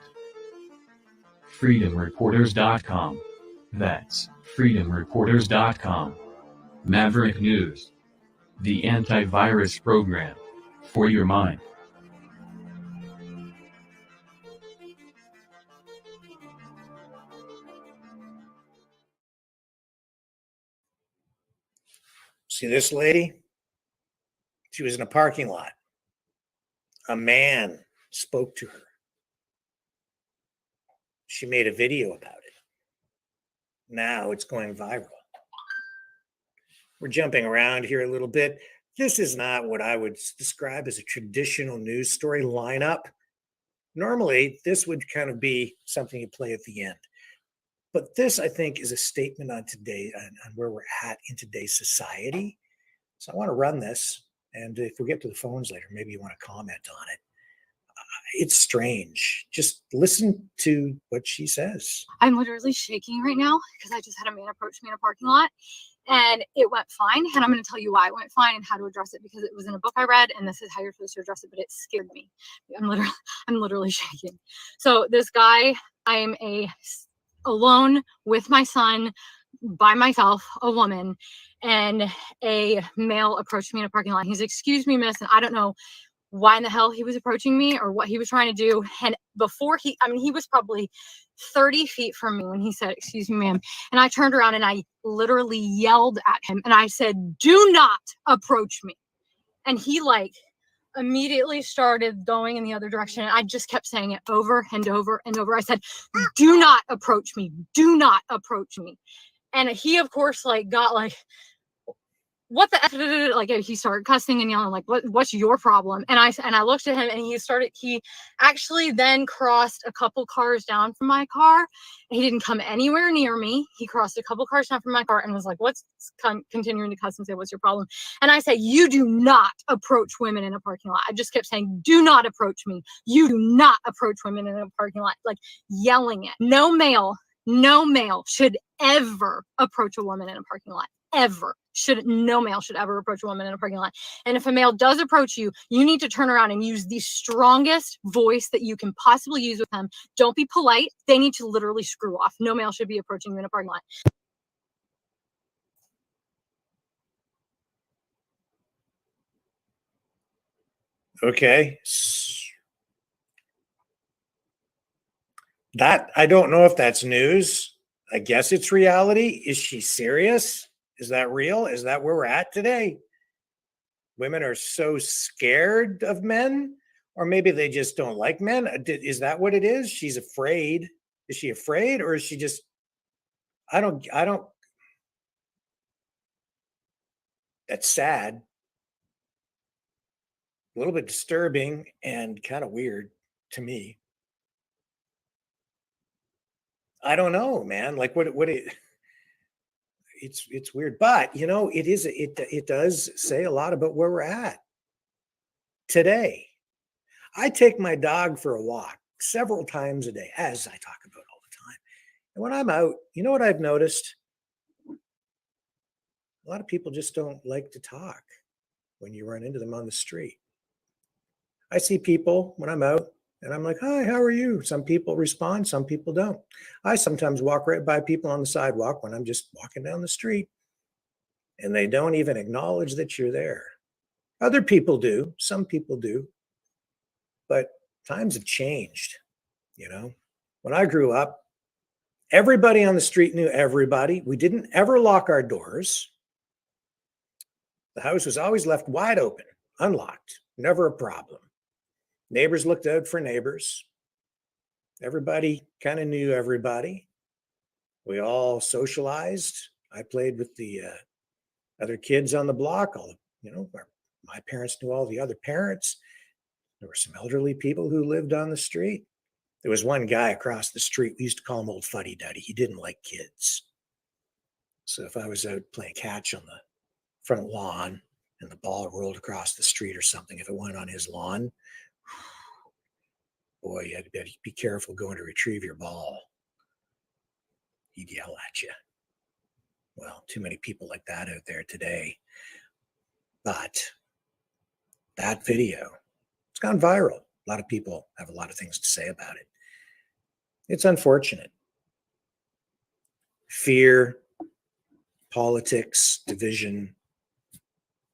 freedomreporters.com. That's freedomreporters.com. Maverick News. The antivirus program for your mind. See this lady? She was in a parking lot. A man spoke to her. She made a video about it. Now it's going viral. We're jumping around here a little bit. This is not what I would describe as a traditional news story lineup. Normally, this would kind of be something you play at the end. But this, I think, is a statement on today, on where we're at in today's society. So I want to run this. And if we get to the phones later, maybe you want to comment on it. It's strange. Just listen to what she says. I'm literally shaking right now because I just had a man approach me in a parking lot and it went fine. And I'm going to tell you why it went fine and how to address it, because it was in a book I read and this is how you're supposed to address it, but it scared me. I'm literally shaking. So this guy, I'm alone with my son, by myself, a woman, and a male approached me in a parking lot. He's, "Excuse me, miss," and I don't know why in the hell he was approaching me or what he was trying to do. And before he was probably 30 feet from me when he said, "Excuse me, ma'am." And I turned around and I literally yelled at him and I said, "Do not approach me." And he immediately started going in the other direction. And I just kept saying it over and over and over. I said, "Do not approach me. Do not approach me." And he, of course, got what the like he started cussing and yelling like what's your problem, and I looked at him and he actually then crossed a couple cars down from my car. He didn't come anywhere near me. He crossed a couple cars down from my car and was like, what's continuing to cuss and say, what's your problem? And I said, you do not approach women in a parking lot. I just kept saying, do not approach me. You do not approach women in a parking lot, like yelling it. No male should ever approach a woman in a parking lot. Ever. No male should ever approach a woman in a parking lot. And if a male does approach you, you need to turn around and use the strongest voice that you can possibly use with them. Don't be polite. They need to literally screw off. No male should be approaching you in a parking lot. Okay. That, I don't know if that's news. I guess it's reality. Is she serious? Is that real? Is that where we're at today? Women are so scared of men, or maybe they just don't like men. Is that what it is? She's afraid. Is she afraid, or is she just, I don't, that's sad. A little bit disturbing and kind of weird to me. I don't know, man. Like it's weird, but it does say a lot about where we're at today. I take my dog for a walk several times a day, as I talk about all the time. And when I'm out, you know what I've noticed? A lot of people just don't like to talk when you run into them on the street. I see people when I'm out and I'm like, hi, how are you? Some people respond, some people don't. I sometimes walk right by people on the sidewalk when I'm just walking down the street, and they don't even acknowledge that you're there. Other people do, some people do, but times have changed. When I grew up, everybody on the street knew everybody. We didn't ever lock our doors. The house was always left wide open, unlocked, never a problem. Neighbors looked out for neighbors. Everybody kind of knew everybody. We all socialized. I played with the other kids on the block. My parents knew all the other parents. There were some elderly people who lived on the street. There was one guy across the street. We used to call him Old Fuddy Duddy. He didn't like kids. So if I was out playing catch on the front lawn and the ball rolled across the street or something, if it went on his lawn, boy, you had to be careful going to retrieve your ball. He'd yell at you. Well, too many people like that out there today. But that video, it's gone viral. A lot of people have a lot of things to say about it. It's unfortunate. Fear, politics, division.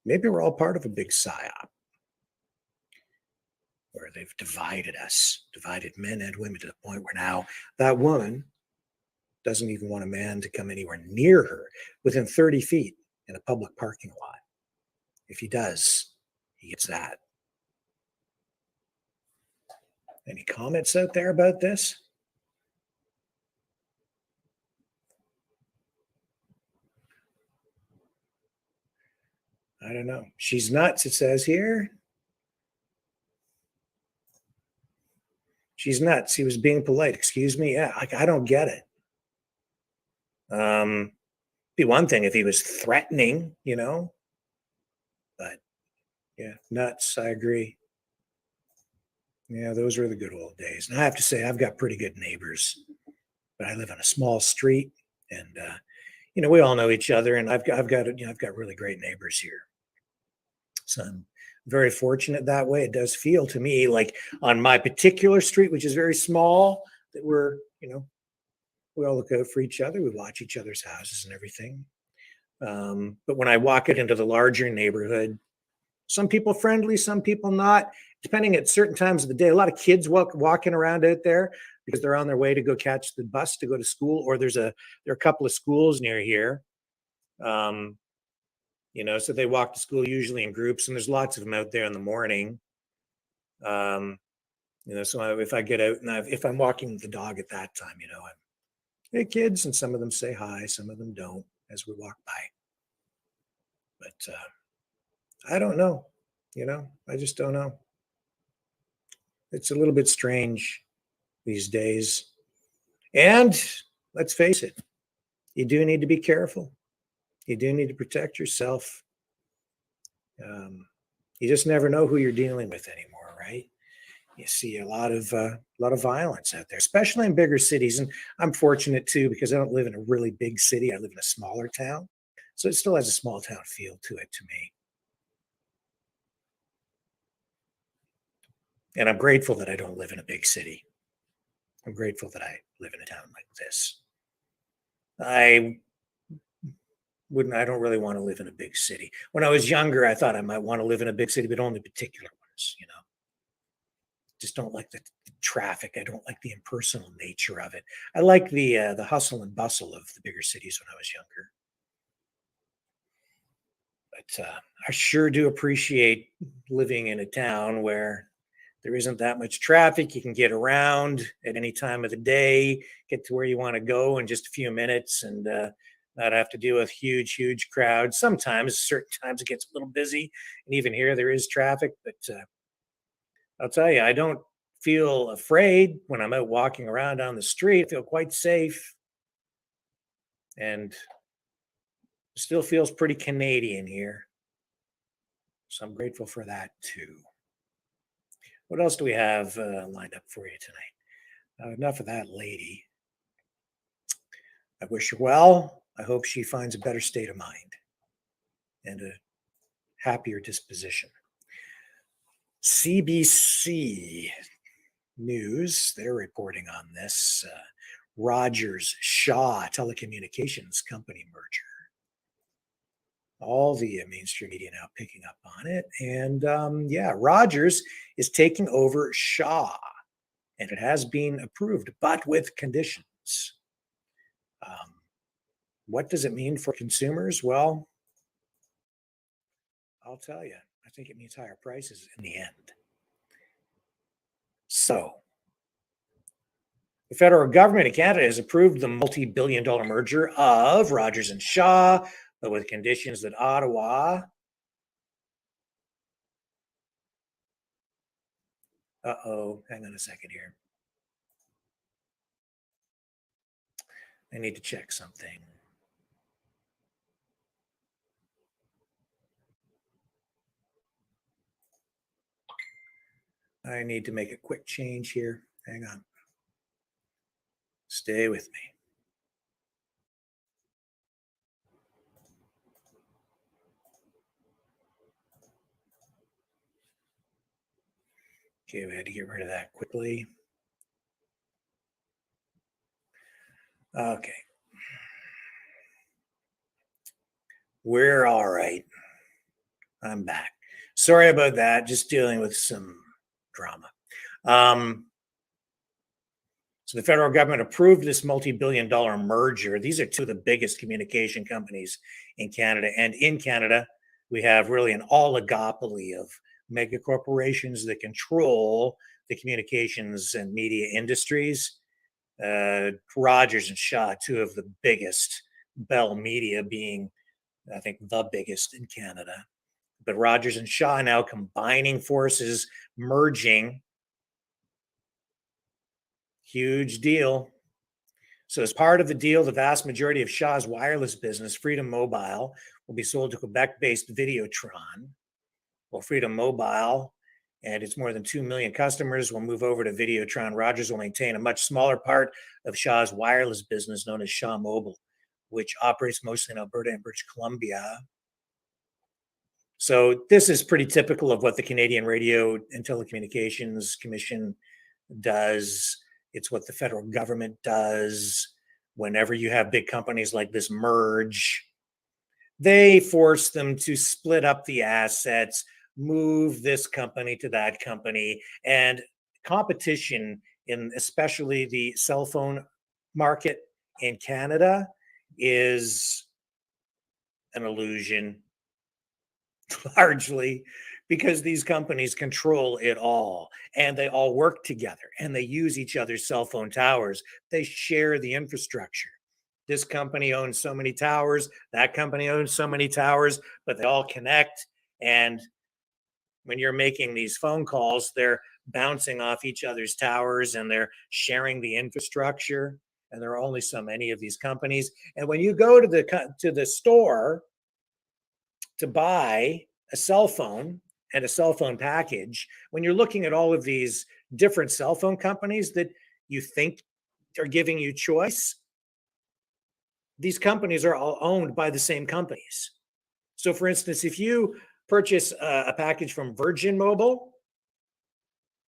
Maybe we're all part of a big psyop where they've divided us, divided men and women to the point where now that woman doesn't even want a man to come anywhere near her within 30 feet in a public parking lot. If he does, he gets that. Any comments out there about this? I don't know. She's nuts, it says here. She's nuts. He was being polite. Excuse me. Yeah, I don't get it. Be one thing if he was threatening, but yeah, nuts. I agree. Yeah, those were the good old days. And I have to say, I've got pretty good neighbors, but I live on a small street, and we all know each other, and I've got really great neighbors here. So I'm very fortunate that way. It does feel to me like on my particular street, which is very small, that we're, we all look out for each other. We watch each other's houses and everything. But when I walk it into the larger neighborhood, some people friendly, some people not, depending at certain times of the day. A lot of kids walking around out there because they're on their way to go catch the bus to go to school, or there are a couple of schools near here. So they walk to school usually in groups, and there's lots of them out there in the morning. So if I get out and if I'm walking the dog at that time, I'm, hey kids, and some of them say hi, some of them don't as we walk by. But I don't know. I just don't know. It's a little bit strange these days. And let's face it, you do need to be careful. You do need to protect yourself. You just never know who you're dealing with anymore, right? You see a lot of violence out there, especially in bigger cities. And I'm fortunate too, because I don't live in a really big city. I live in a smaller town. So it still has a small town feel to it to me. And I'm grateful that I don't live in a big city. I'm grateful that I live in a town like this. I don't really want to live in a big city. When I was younger, I thought I might want to live in a big city, but only particular ones, Just don't like the traffic. I don't like the impersonal nature of it. I like the hustle and bustle of the bigger cities when I was younger. But I sure do appreciate living in a town where there isn't that much traffic. You can get around at any time of the day, get to where you want to go in just a few minutes, and not have to deal with huge crowds. Sometimes, certain times, it gets a little busy, and even here there is traffic. But I'll tell you, I don't feel afraid when I'm out walking around down the street. I feel quite safe, and still feels pretty Canadian here. So I'm grateful for that too. What else do we have lined up for you tonight? Enough of that lady. I wish her well. I hope she finds a better state of mind and a happier disposition. CBC News, they're reporting on this Rogers-Shaw telecommunications company merger. All the mainstream media now picking up on it. And Rogers is taking over Shaw, and it has been approved, but with conditions. What does it mean for consumers? Well, I'll tell you, I think it means higher prices in the end. So, the federal government of Canada has approved the multi-billion-dollar merger of Rogers and Shaw, but with conditions that Ottawa hang on a second here. I need to check something. I need to make a quick change here. Hang on. Stay with me. Okay, we had to get rid of that quickly. Okay. We're all right. I'm back. Sorry about that. Just dealing with some drama. So the federal government approved this multi-billion-dollar merger. These are two of the biggest communication companies in Canada. And in Canada, we have really an oligopoly of mega corporations that control the communications and media industries. Rogers and Shaw, two of the biggest, Bell Media being, I think, the biggest in Canada. But Rogers and Shaw now combining forces, merging. Huge deal. So as part of the deal, the vast majority of Shaw's wireless business, Freedom Mobile, will be sold to Quebec-based Videotron. Well, Freedom Mobile and its more than 2 million customers will move over to Videotron. Rogers will maintain a much smaller part of Shaw's wireless business known as Shaw Mobile, which operates mostly in Alberta and British Columbia. So this is pretty typical of what the Canadian Radio and Telecommunications Commission does. It's what the federal government does. Whenever you have big companies like this merge, they force them to split up the assets, move this company to that company, and competition in especially the cell phone market in Canada is an illusion, largely because these companies control it all and they all work together and they use each other's cell phone towers. They share the infrastructure. This company owns so many towers, that company owns so many towers, but they all connect. And when you're making these phone calls, they're bouncing off each other's towers and they're sharing the infrastructure. And there are only so many of these companies. And when you go to the store to buy a cell phone and a cell phone package, when you're looking at all of these different cell phone companies that you think are giving you choice, these companies are all owned by the same companies. So for instance, if you purchase a package from Virgin Mobile,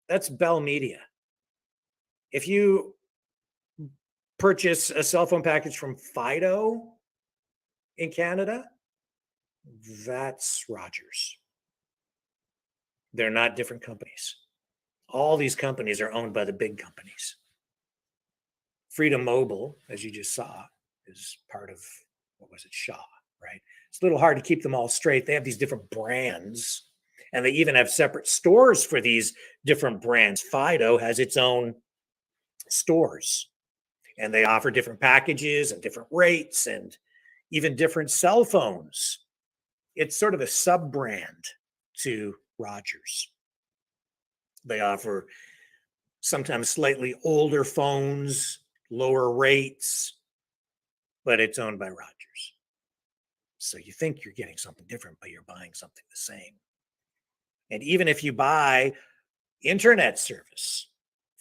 that's Bell Media. If you purchase a cell phone package from Fido in Canada, that's Rogers. They're not different companies. All these companies are owned by the big companies. Freedom Mobile, as you just saw, is part of, what was it, Shaw, right? It's a little hard to keep them all straight. They have these different brands, and they even have separate stores for these different brands. Fido has its own stores, and they offer different packages and different rates and even different cell phones. It's sort of a sub-brand to Rogers. They offer sometimes slightly older phones, lower rates, but it's owned by Rogers. So you think you're getting something different, but you're buying something the same. And even if you buy internet service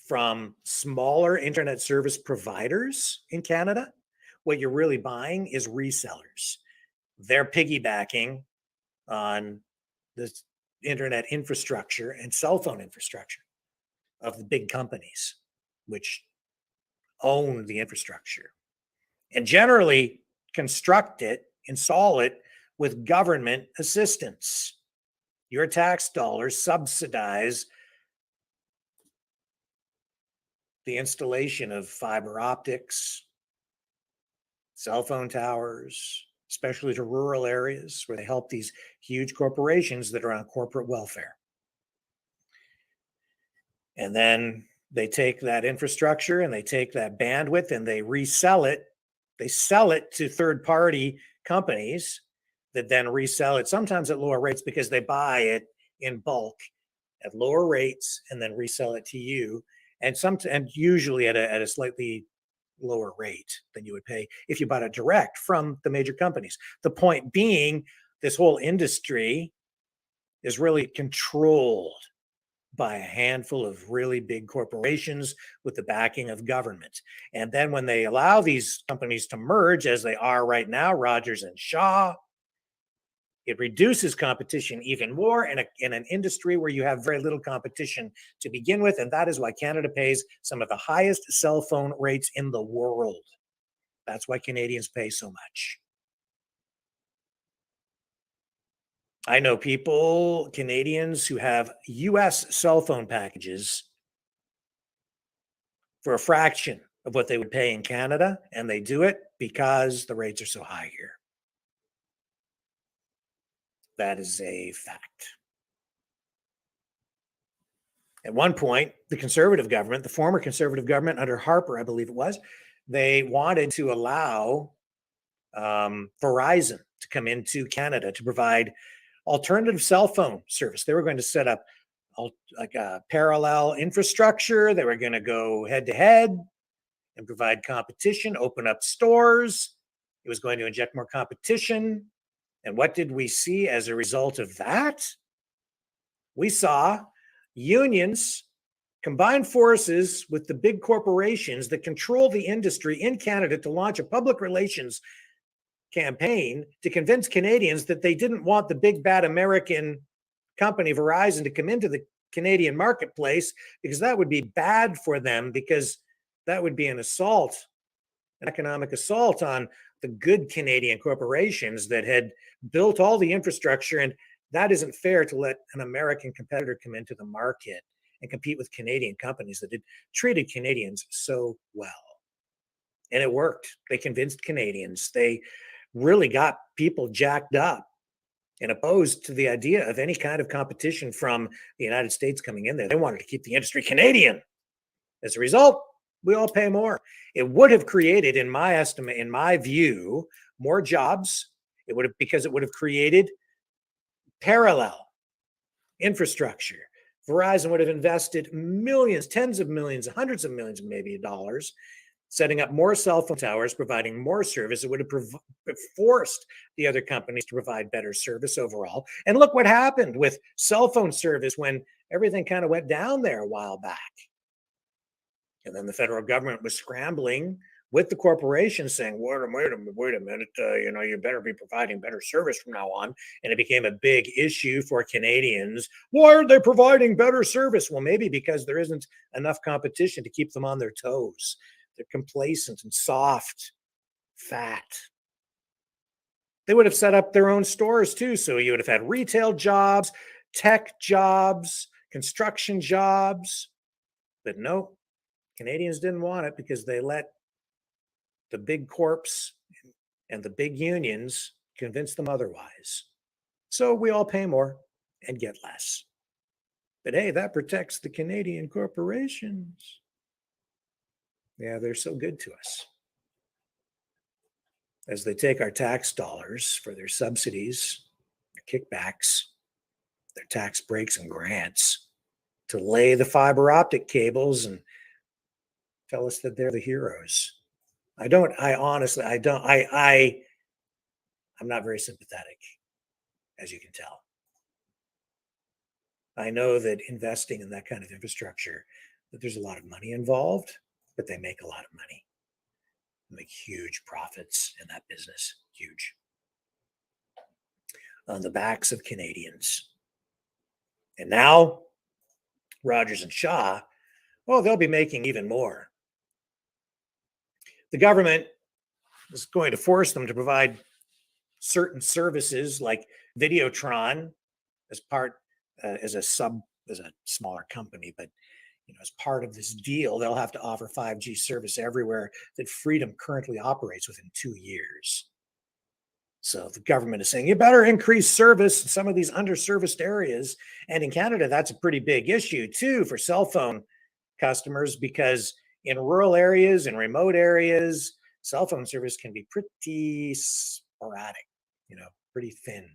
from smaller internet service providers in Canada, what you're really buying is resellers. They're piggybacking on the internet infrastructure and cell phone infrastructure of the big companies, which own the infrastructure and generally construct it, install it with government assistance. Your tax dollars subsidize the installation of fiber optics, cell phone towers, especially to rural areas where they help these huge corporations that are on corporate welfare. And then they take that infrastructure and they take that bandwidth and they resell it. They sell it to third-party companies that then resell it, sometimes at lower rates because they buy it in bulk at lower rates and then resell it to you, and usually at a slightly lower rate than you would pay if you bought it direct from the major companies. The point being, this whole industry is really controlled by a handful of really big corporations with the backing of government. And then when they allow these companies to merge, as they are right now, Rogers and Shaw, it reduces competition even more in an industry where you have very little competition to begin with. And that is why Canada pays some of the highest cell phone rates in the world. That's why Canadians pay so much. I know people, Canadians, who have US cell phone packages for a fraction of what they would pay in Canada, and they do it because the rates are so high here. That is a fact. At one point, the Conservative government, the former Conservative government under Harper, I believe it was, they wanted to allow Verizon to come into Canada to provide alternative cell phone service. They were going to set up like a parallel infrastructure. They were going to go head to head and provide competition, open up stores. It was going to inject more competition. And what did we see as a result of that? We saw unions combine forces with the big corporations that control the industry in Canada to launch a public relations campaign to convince Canadians that they didn't want the big bad American company Verizon to come into the Canadian marketplace, because that would be bad for them, because that would be an assault, an economic assault on the good Canadian corporations that had built all the infrastructure. And that isn't fair to let an American competitor come into the market and compete with Canadian companies that had treated Canadians so well. And it worked. They convinced Canadians. They really got people jacked up and opposed to the idea of any kind of competition from the United States coming in there. They wanted to keep the industry Canadian. As a result, We all pay more. It would have created, in my estimate, in my view, more jobs. It would have, because it would have created parallel infrastructure. Verizon would have invested millions, tens of millions, hundreds of millions, maybe dollars, setting up more cell phone towers, providing more service. It would have forced the other companies to provide better service overall. And look what happened with cell phone service when everything kind of went down there a while back. And then the federal government was scrambling with the corporations saying, wait a minute, you better be providing better service from now on. And it became a big issue for Canadians. Why aren't they providing better service? Well, maybe because there isn't enough competition to keep them on their toes. They're complacent and soft, fat. They would have set up their own stores too. So you would have had retail jobs, tech jobs, construction jobs. But no, Canadians didn't want it because they let the big corps and the big unions convince them otherwise. So we all pay more and get less. But hey, that protects the Canadian corporations. Yeah, they're so good to us. As they take our tax dollars for their subsidies, their kickbacks, their tax breaks and grants to lay the fiber optic cables and tell us that they're the heroes. I'm not very sympathetic, as you can tell. I know that investing in that kind of infrastructure, that there's a lot of money involved, but they make a lot of money. They make huge profits in that business, huge. On the backs of Canadians. And now, Rogers and Shaw, well, they'll be making even more. The government is going to force them to provide certain services like Videotron as a smaller company, but as part of this deal, they'll have to offer 5G service everywhere that Freedom currently operates within 2 years. So the government is saying, you better increase service in some of these underserviced areas. And in Canada, that's a pretty big issue too for cell phone customers, because in rural areas and remote areas, cell phone service can be pretty sporadic, pretty thin.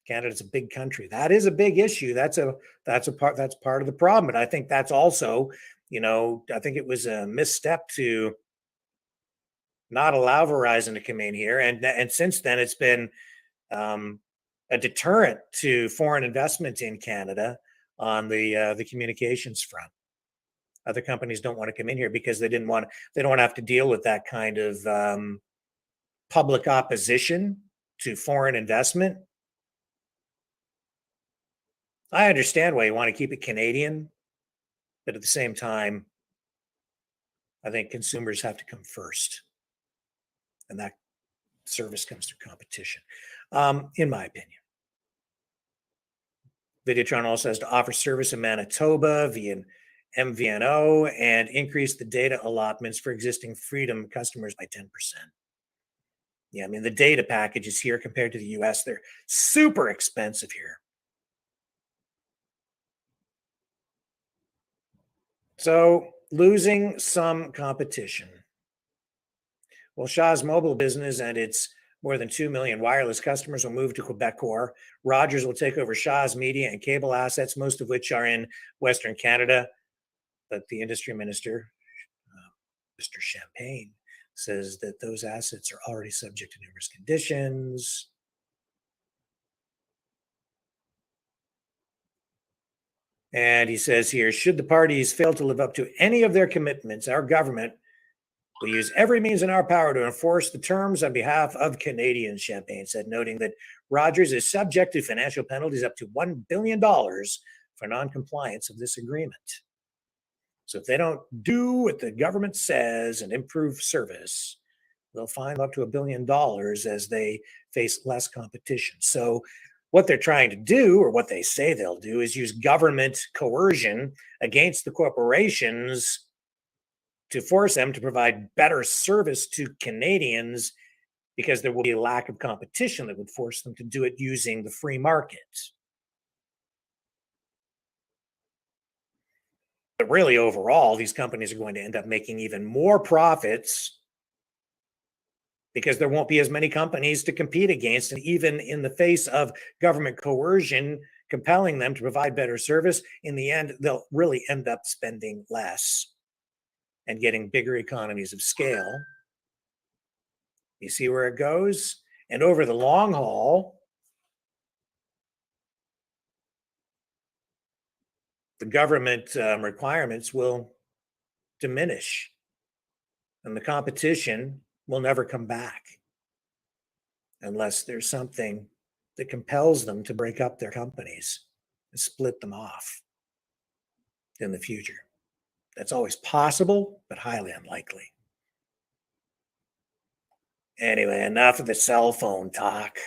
Canada's a big country. That is a big issue. That's part of the problem. But I think that's also, I think it was a misstep to not allow Verizon to come in here. And since then, it's been a deterrent to foreign investment in Canada on the communications front. Other companies don't want to come in here because they don't want to have to deal with that kind of public opposition to foreign investment. I understand why you want to keep it Canadian, but at the same time, I think consumers have to come first. And that service comes through competition, in my opinion. Videotron also has to offer service in Manitoba via MVNO and increase the data allotments for existing Freedom customers by 10%. Yeah, I mean, the data packages here compared to the US, they're super expensive here. So losing some competition. Well, Shaw's mobile business and its more than 2 million wireless customers will move to Quebecor. Rogers will take over Shaw's media and cable assets, most of which are in Western Canada. But the industry minister, Mr. Champagne, says that those assets are already subject to numerous conditions. And he says here, should the parties fail to live up to any of their commitments, our government will use every means in our power to enforce the terms on behalf of Canadians, Champagne said, noting that Rogers is subject to financial penalties up to $1 billion for non-compliance of this agreement. So if they don't do what the government says and improve service, they'll fine up to $1 billion as they face less competition. So what they're trying to do, or what they say they'll do, is use government coercion against the corporations to force them to provide better service to Canadians, because there will be a lack of competition that would force them to do it using the free market. But really, overall, these companies are going to end up making even more profits because there won't be as many companies to compete against. And even in the face of government coercion, compelling them to provide better service, in the end, they'll really end up spending less and getting bigger economies of scale. You see where it goes? And over the long haul, the government requirements will diminish and the competition will never come back unless there's something that compels them to break up their companies and split them off in the future. That's always possible, but highly unlikely. Anyway, enough of the cell phone talk.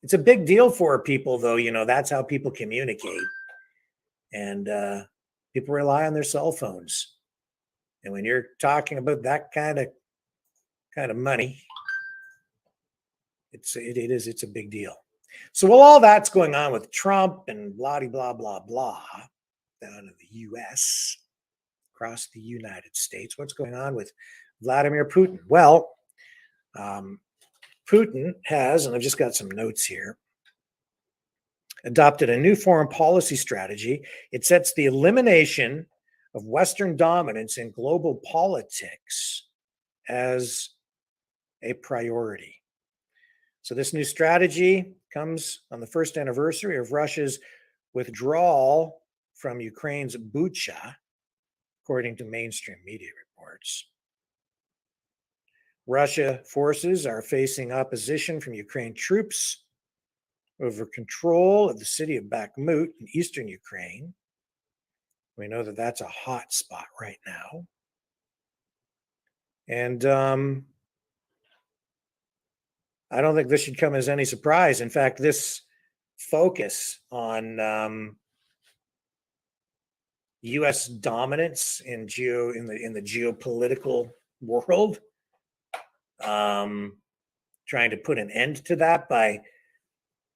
It's a big deal for people, though. You know, that's how people communicate. And people rely on their cell phones. And when you're talking about that kind of money, it's a big deal. So while all that's going on with Trump and blah blah blah blah down in the U.S., across the United States, what's going on with Vladimir Putin? Well, Putin has, and I've just got some notes here, adopted a new foreign policy strategy. It sets the elimination of Western dominance in global politics as a priority. So this new strategy comes on the first anniversary of Russia's withdrawal from Ukraine's Bucha, according to mainstream media reports. Russia forces are facing opposition from Ukraine troops over control of the city of Bakhmut in eastern Ukraine. We know that that's a hot spot right now. And I don't think this should come as any surprise. In fact, this focus on U.S. dominance in the geopolitical world, trying to put an end to that by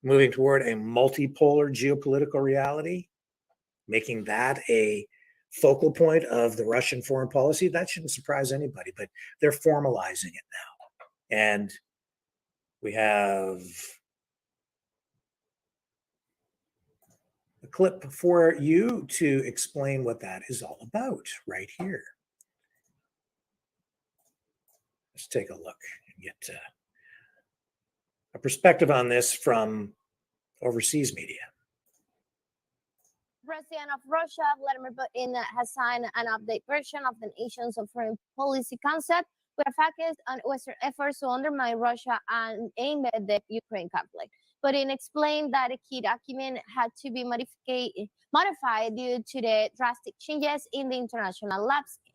moving toward a multipolar geopolitical reality, making that a focal point of the Russian foreign policy, that shouldn't surprise anybody, but they're formalizing it now. And we have a clip for you to explain what that is all about right here. Let's take a look and get a perspective on this from overseas media. President of Russia, Vladimir Putin, has signed an updated version of the nation's foreign policy concept with a focus on Western efforts to undermine Russia and aim at the Ukraine conflict. Putin explained that a key document had to be modified due to the drastic changes in the international landscape.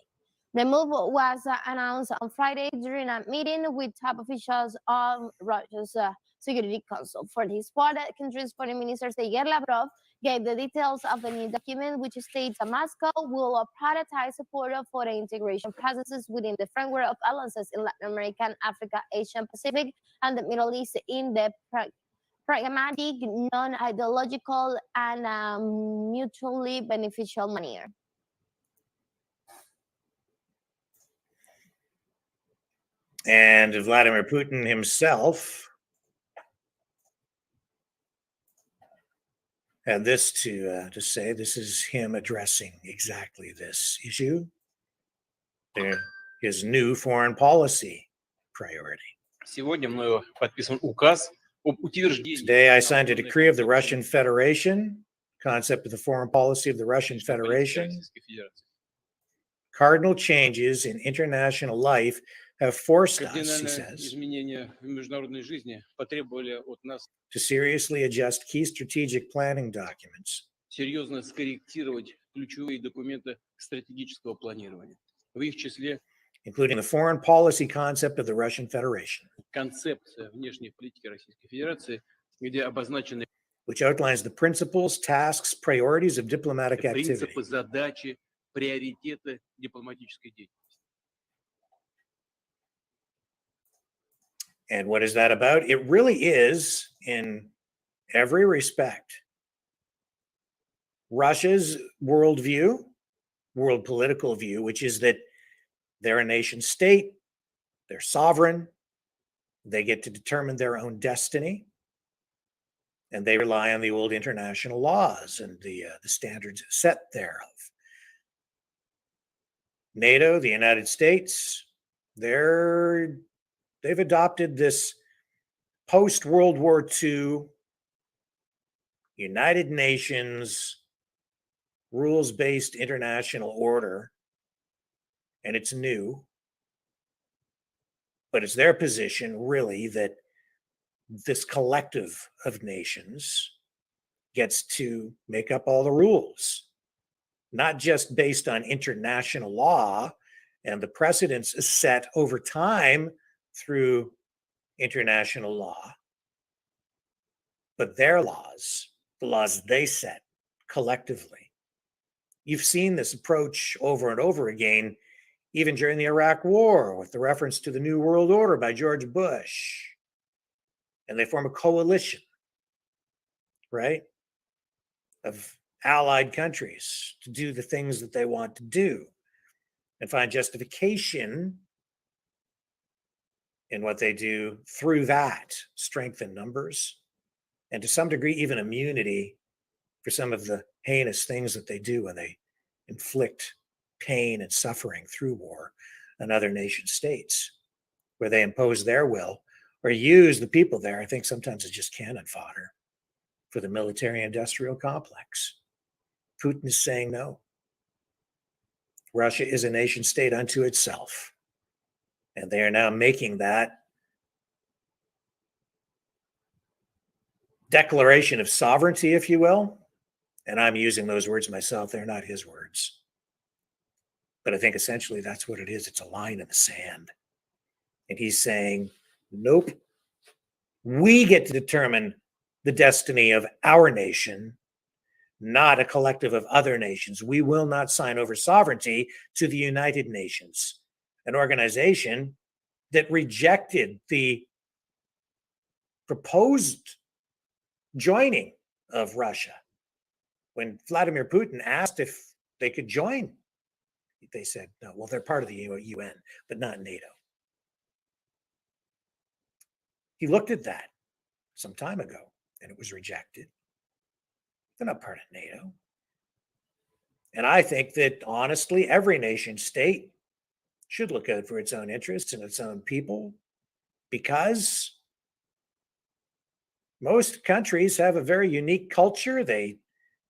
The move was announced on Friday during a meeting with top officials of Russia's Security Council. For his part, the country's foreign minister Sergei Lavrov gave the details of the new document, which states that Moscow will prioritize support for the integration processes within the framework of alliances in Latin America, Africa, Asia Pacific, and the Middle East in the pragmatic, non-ideological, and mutually beneficial manner. And Vladimir Putin himself had this to say. This is him addressing exactly this issue, his new foreign policy priority. Today, I signed a decree of the Russian Federation, concept of the foreign policy of the Russian Federation. Cardinal changes in international life have forced us, he says, to seriously adjust key strategic planning documents, including the foreign policy concept of the Russian Federation, which outlines the principles, tasks, priorities of diplomatic activity. And what is that about? It really is, in every respect, Russia's worldview world political view, which is that they're a nation state, they're sovereign, they get to determine their own destiny, and they rely on the old international laws and the standards set thereof. NATO, the United States, they've adopted this post-World War II United Nations rules-based international order, and it's new, but it's their position really that this collective of nations gets to make up all the rules, not just based on international law and the precedents set over time through international law, but their laws, the laws they set collectively. You've seen this approach over and over again, even during the Iraq War, with the reference to the New World Order by George Bush. And they form a coalition, right, of allied countries to do the things that they want to do and find justification in what they do through that strength in numbers, and to some degree even immunity for some of the heinous things that they do when they inflict pain and suffering through war on other nation states, where they impose their will or use the people there. I think sometimes it's just cannon fodder for the military-industrial complex. Putin is saying no. Russia is a nation state unto itself, and they are now making that declaration of sovereignty, if you will, and I'm using those words myself. They're not his words. But I think essentially that's what it is. It's a line in the sand. And he's saying, nope, we get to determine the destiny of our nation, not a collective of other nations. We will not sign over sovereignty to the United Nations, an organization that rejected the proposed joining of Russia. When Vladimir Putin asked if they could join, they said, no, well, they're part of the UN, but not NATO. He looked at that some time ago, and it was rejected. They're not part of NATO. And I think that, honestly, every nation state should look out for its own interests and its own people, because most countries have a very unique culture. They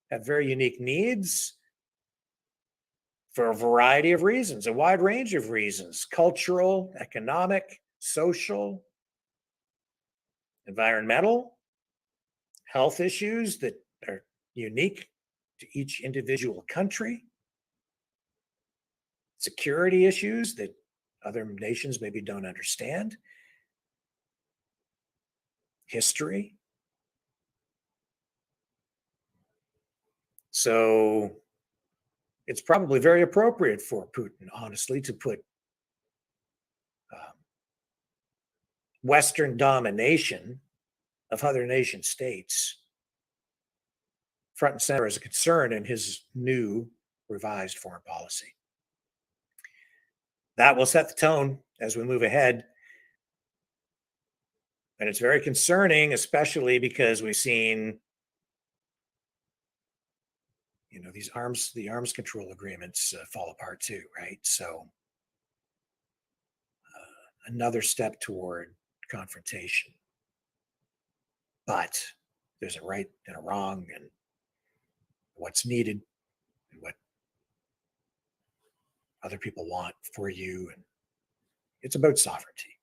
have very unique needs for a variety of reasons, a wide range of reasons: cultural, economic, social, environmental, health issues that are unique to each individual country, security issues that other nations maybe don't understand, history. So it's probably very appropriate for Putin, honestly, to put Western domination of other nation states front and center as a concern in his new revised foreign policy. That will set the tone as we move ahead. And it's very concerning, especially because we've seen, the arms control agreements fall apart too, right? So another step toward confrontation. But there's a right and a wrong, and what's needed and what other people want for you. And it's about sovereignty,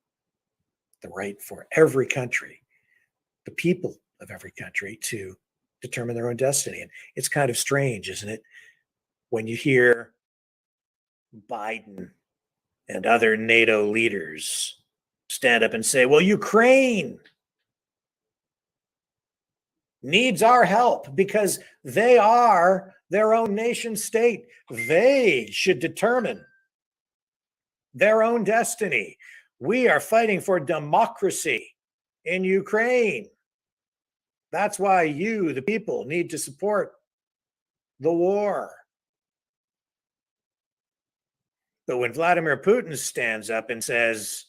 the right for every country, the people of every country, to determine their own destiny. And it's kind of strange, isn't it, when you hear Biden and other NATO leaders stand up and say, well, Ukraine needs our help because they are their own nation state. They should determine their own destiny. We are fighting for democracy in Ukraine. That's why you, the people, need to support the war. But when Vladimir Putin stands up and says,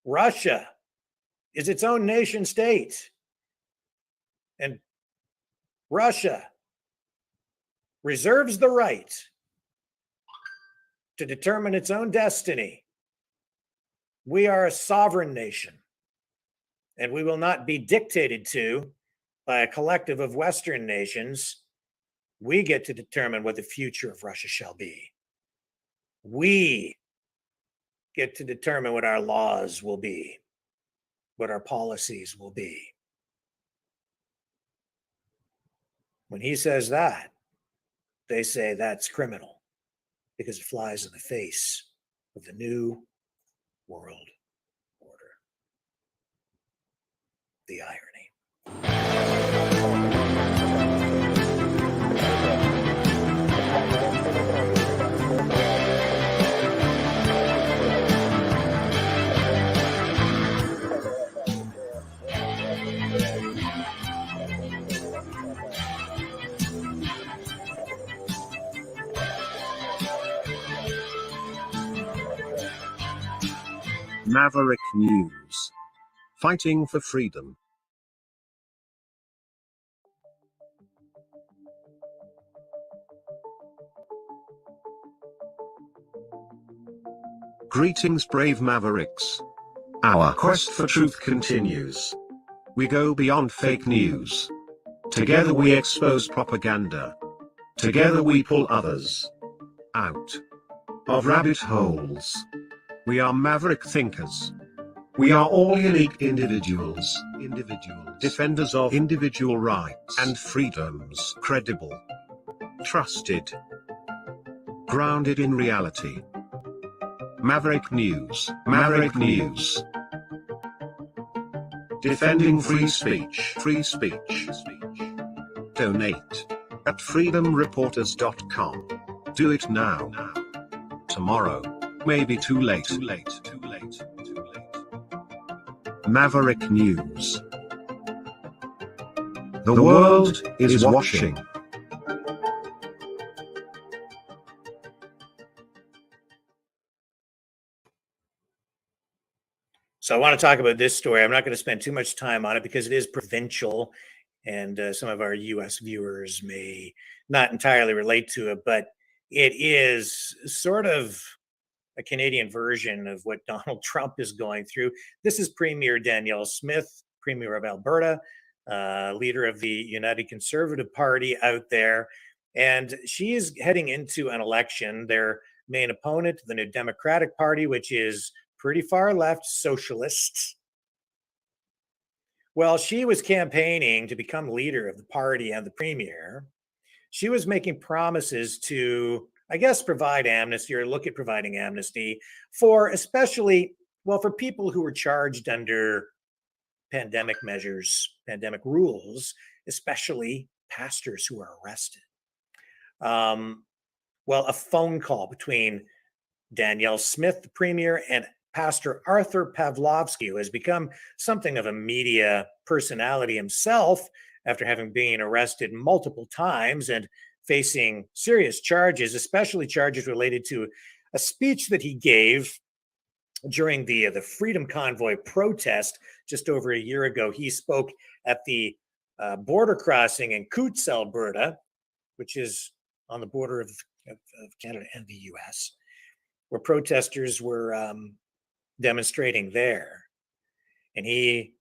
Russia is its own nation state, and Russia reserves the right to determine its own destiny. We are a sovereign nation, and we will not be dictated to by a collective of Western nations. We get to determine what the future of Russia shall be. We get to determine what our laws will be, what our policies will be. When he says that, they say that's criminal because it flies in the face of the new world order. The irony. Maverick News. Fighting for freedom. Greetings, brave Mavericks. Our quest for truth continues. We go beyond fake news. Together we expose propaganda. Together we pull others out of rabbit holes. We are maverick thinkers. We are all unique individuals, defenders of individual rights and freedoms, credible, trusted, grounded in reality. Maverick News, Maverick News. Defending free speech, free speech. Donate at freedomreporters.com. Do it now. Tomorrow may be too late. Maverick News. The world is watching. So I want to talk about this story. I'm not going to spend too much time on it because it is provincial, and some of our U.S. viewers may not entirely relate to it, but it is sort of a Canadian version of what Donald Trump is going through. This is Premier Danielle Smith, Premier of Alberta, leader of the United Conservative Party out there. And she is heading into an election. Their main opponent, the New Democratic Party, which is pretty far left socialists. Well, she was campaigning to become leader of the party and the premier. She was making promises to, I guess, provide amnesty or look at providing amnesty for especially, well, for people who were charged under pandemic measures, pandemic rules, especially pastors who were arrested. Well, a phone call between Danielle Smith, the premier, and Pastor Arthur Pavlovsky, who has become something of a media personality himself after having been arrested multiple times and facing serious charges, especially charges related to a speech that he gave during the Freedom Convoy protest just over a year ago. He spoke at the border crossing in Coutts, Alberta, which is on the border of Canada and the US, where protesters were demonstrating there. And he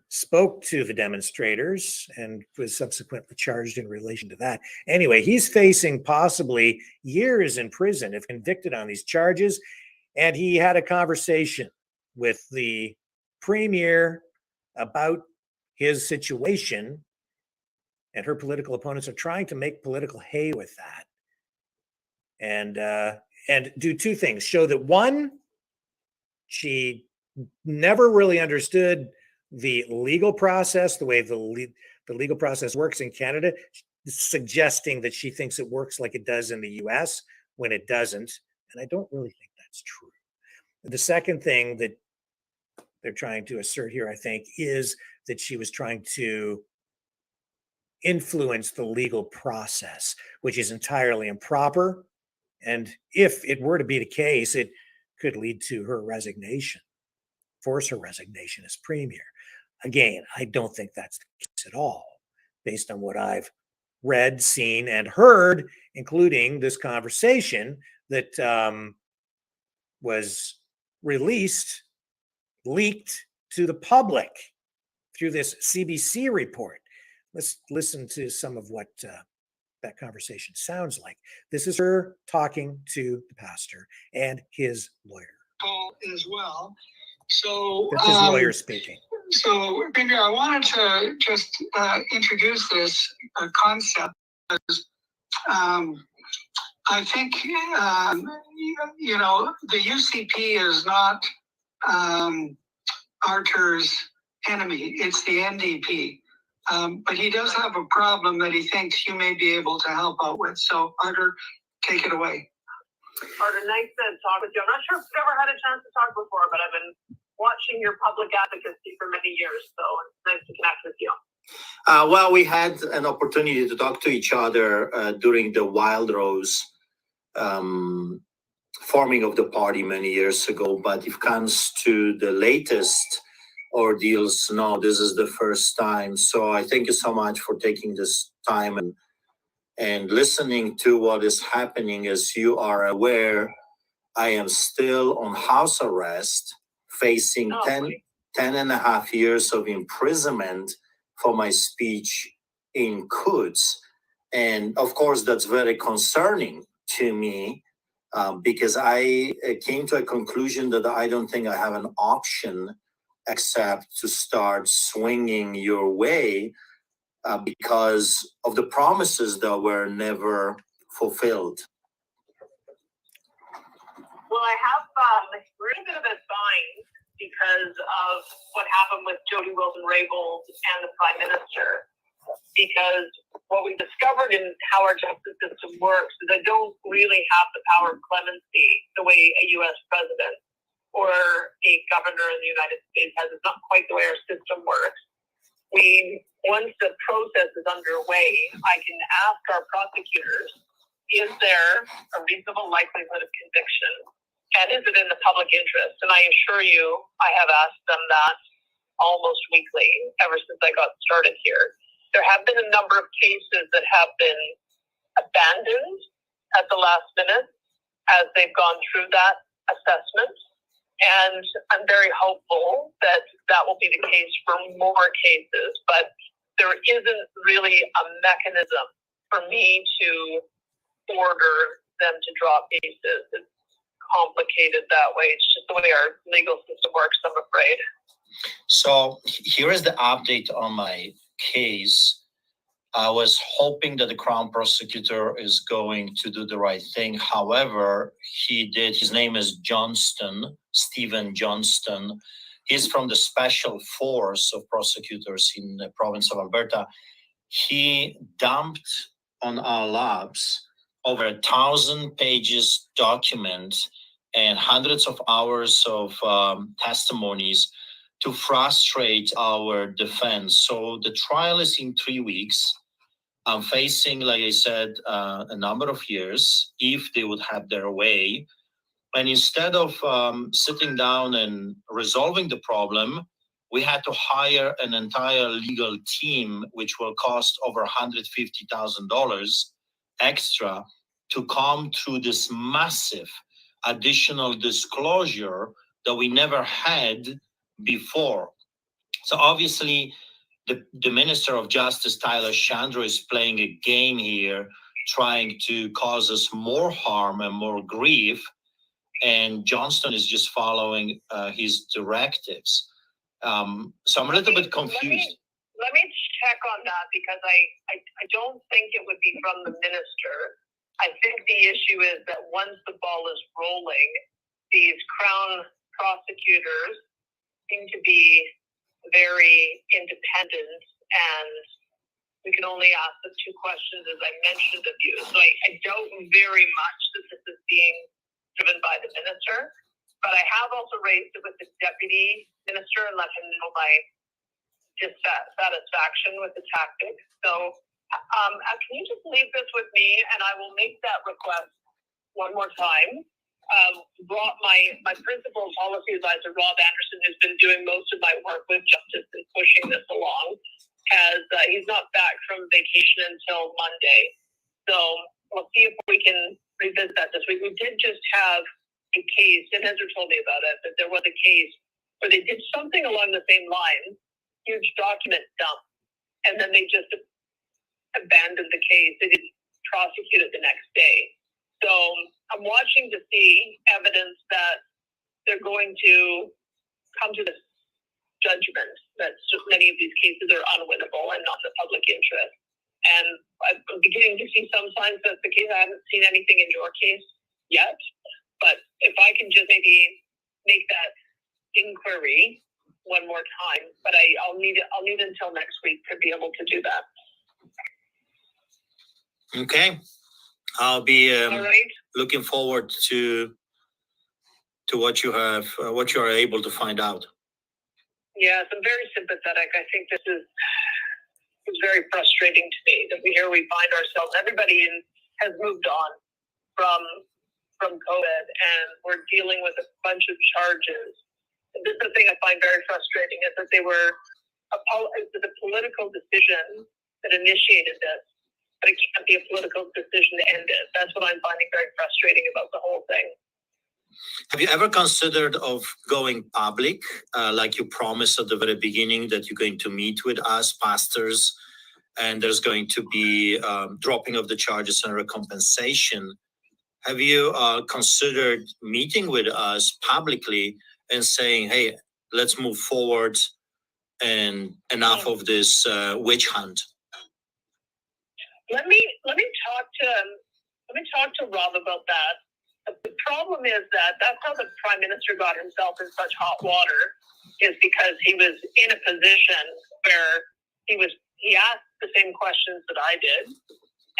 spoke to the demonstrators and was subsequently charged in relation to that. Anyway, he's facing possibly years in prison if convicted on these charges. And he had a conversation with the premier about his situation, and her political opponents are trying to make political hay with that. And do two things: show that, one, she never really understood the legal process, the way the legal process works in Canada, suggesting that she thinks it works like it does in the US when it doesn't. And I don't really think that's true. The second thing that they're trying to assert here, I think, is that she was trying to influence the legal process, which is entirely improper And if it were to be the case, it could lead to her resignation, force her resignation as premier. Again, I don't think that's the case at all, based on what I've read, seen, and heard, including this conversation that was released, leaked to the public through this CBC report. Let's listen to some of what that conversation sounds like. This is her talking to the pastor and his lawyer. As well. So That's his lawyer speaking. So, Premier, I wanted to just introduce this concept because I think, you know, the UCP is not Arthur's enemy, it's the NDP. But he does have a problem that he thinks you may be able to help out with. So, Arthur, take it away. Arthur, nice to talk with you. I'm not sure if we've ever had a chance to talk before, but I've been watching your public advocacy for many years, so it's nice to connect with you. Well, we had an opportunity to talk to each other during the Wild Rose forming of the party many years ago, but if it comes to the latest ordeals, no, this is the first time. So I thank you so much for taking this time and listening to what is happening. As you are aware, I am still on house arrest, facing 10 and a half years of imprisonment for my speech in Quds. And of course, that's very concerning to me because I came to a conclusion that I don't think I have an option except to start swinging your way because of the promises that were never fulfilled. Well, I have we're in a bit of a bind because of what happened with Jody Wilson-Raybould and the Prime Minister. Because what we discovered in how our justice system works is I don't really have the power of clemency the way a U.S. president or a governor in the United States has. It's not quite the way our system works. Once the process is underway, I can ask our prosecutors, is there a reasonable likelihood of conviction? And is it in the public interest? And I assure you, I have asked them that almost weekly ever since I got started here. There have been a number of cases that have been abandoned at the last minute as they've gone through that assessment. And I'm very hopeful that that will be the case for more cases. But there isn't really a mechanism for me to order them to drop cases. It's complicated that way. It's just the way our legal system works, I'm afraid. So here is the update on my case. I was hoping that the Crown prosecutor is going to do the right thing. However, he did. His name is Johnston, Stephen Johnston. He's from the Special Force of Prosecutors in the province of Alberta. He dumped on our labs over 1,000 pages document and hundreds of hours of testimonies to frustrate our defense. So the trial is in 3 weeks. I'm facing, like I said, a number of years if they would have their way. And instead of sitting down and resolving the problem, we had to hire an entire legal team, which will cost over $150,000 extra to come through this massive additional disclosure that we never had before. So obviously, the Minister of Justice, Tyler Chandra, is playing a game here, trying to cause us more harm and more grief. And Johnston is just following his directives. So I'm a little bit confused. Let me check on that because I don't think it would be from the minister. I think the issue is that once the ball is rolling, these Crown prosecutors seem to be very independent, and we can only ask the two questions as I mentioned of you. So I doubt very much that this is being driven by the minister, but I have also raised it with the deputy minister and let him know my dissatisfaction with the tactics. So can you just leave this with me, and I will make that request one more time. My principal policy advisor, Rob Anderson, who's been doing most of my work with justice and pushing this along, he's not back from vacation until Monday. So we'll see if we can revisit that this week. We did just have a case, and Ezra told me about it, that there was a case where they did something along the same lines, huge document dump, and then they just abandoned the case. They didn't prosecute it the next day. So I'm watching to see evidence that they're going to come to this judgment that many of these cases are unwinnable and not in the public interest. And I'm beginning to see some signs that the case. I haven't seen anything in your case yet, but if I can just maybe make that inquiry one more time, but I'll need until next week to be able to do that. Okay, I'll be All right. looking forward to what you have, what you are able to find out. Yes, I'm very sympathetic. I think this is very frustrating to me that we find ourselves. Everybody has moved on from COVID, and we're dealing with a bunch of charges. And this is the thing I find very frustrating is that it was a political decision that initiated this, but it can't be a political decision to end it. That's what I'm finding very frustrating about the whole thing. Have you ever considered of going public, like you promised at the very beginning that you're going to meet with us, pastors, and there's going to be dropping of the charges and recompensation? Have you considered meeting with us publicly and saying, hey, let's move forward and enough of this witch hunt? Let me talk to Rob about that. The problem is that's how the Prime Minister got himself in such hot water, is because he was in a position where he asked the same questions that I did,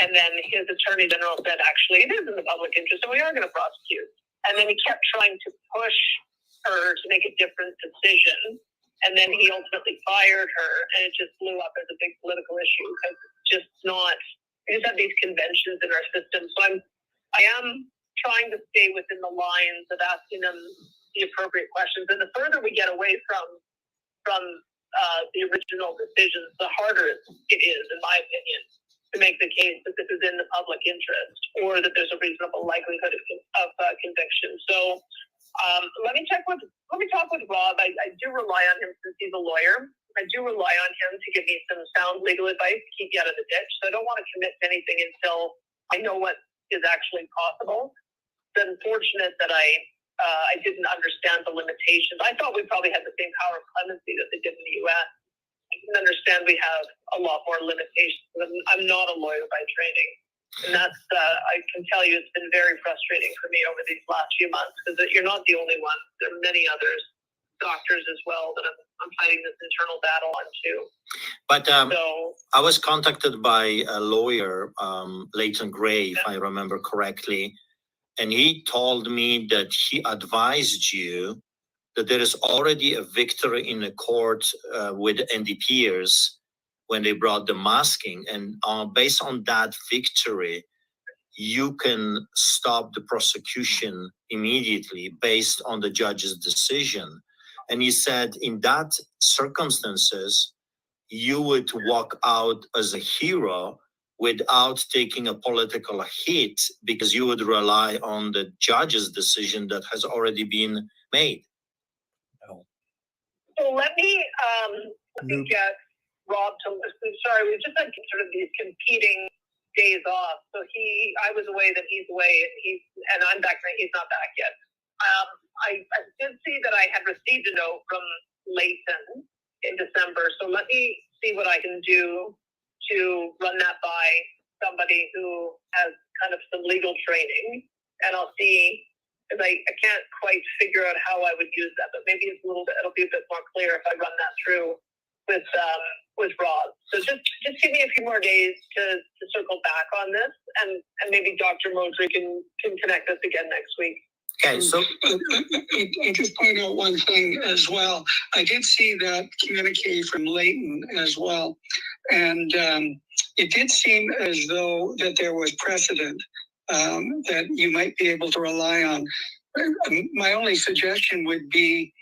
and then his Attorney General said, actually, it is in the public interest, and we are going to prosecute. And then he kept trying to push her to make a different decision, and then he ultimately fired her, and it just blew up as a big political issue because it's just not. We just have these conventions in our system, so I am trying to stay within the lines of asking them the appropriate questions. And the further we get away from the original decisions, the harder it is, in my opinion, to make the case that this is in the public interest or that there's a reasonable likelihood of conviction. So let me talk with Rob. I do rely on him since he's a lawyer. I do rely on him to give me some sound legal advice to keep me out of the ditch. So I don't want to commit to anything until I know what is actually possible. It's unfortunate that I didn't understand the limitations. I thought we probably had the same power of clemency that they did in the U.S. I didn't understand we have a lot more limitations. I'm not a lawyer by training. And that's, I can tell you, it's been very frustrating for me over these last few months because you're not the only one. There are many others, doctors as well, that I'm fighting this internal battle on too. But I was contacted by a lawyer, Leighton Gray, if I remember correctly, and he told me that he advised you that there is already a victory in the court with NDPers when they brought the masking. And based on that victory, you can stop the prosecution immediately based on the judge's decision. And he said in that circumstances, you would walk out as a hero without taking a political hit because you would rely on the judge's decision that has already been made. So let me get Rob to listen. Sorry, we've just had sort of these competing days off. So I was away, then he's away, and I'm back, and he's not back yet. I did see that I had received a note from Leighton in December. So let me see what I can do to run that by somebody who has kind of some legal training, and I'll see. Because I can't quite figure out how I would use that, but maybe it'll be a bit more clear if I run that through with Rob. So just give me a few more days to circle back on this, and maybe Dr. Modry can connect us again next week. Okay, so I just point out one thing as well. I did see that communique from Leighton as well, and it did seem as though that there was precedent that you might be able to rely on. My only suggestion would be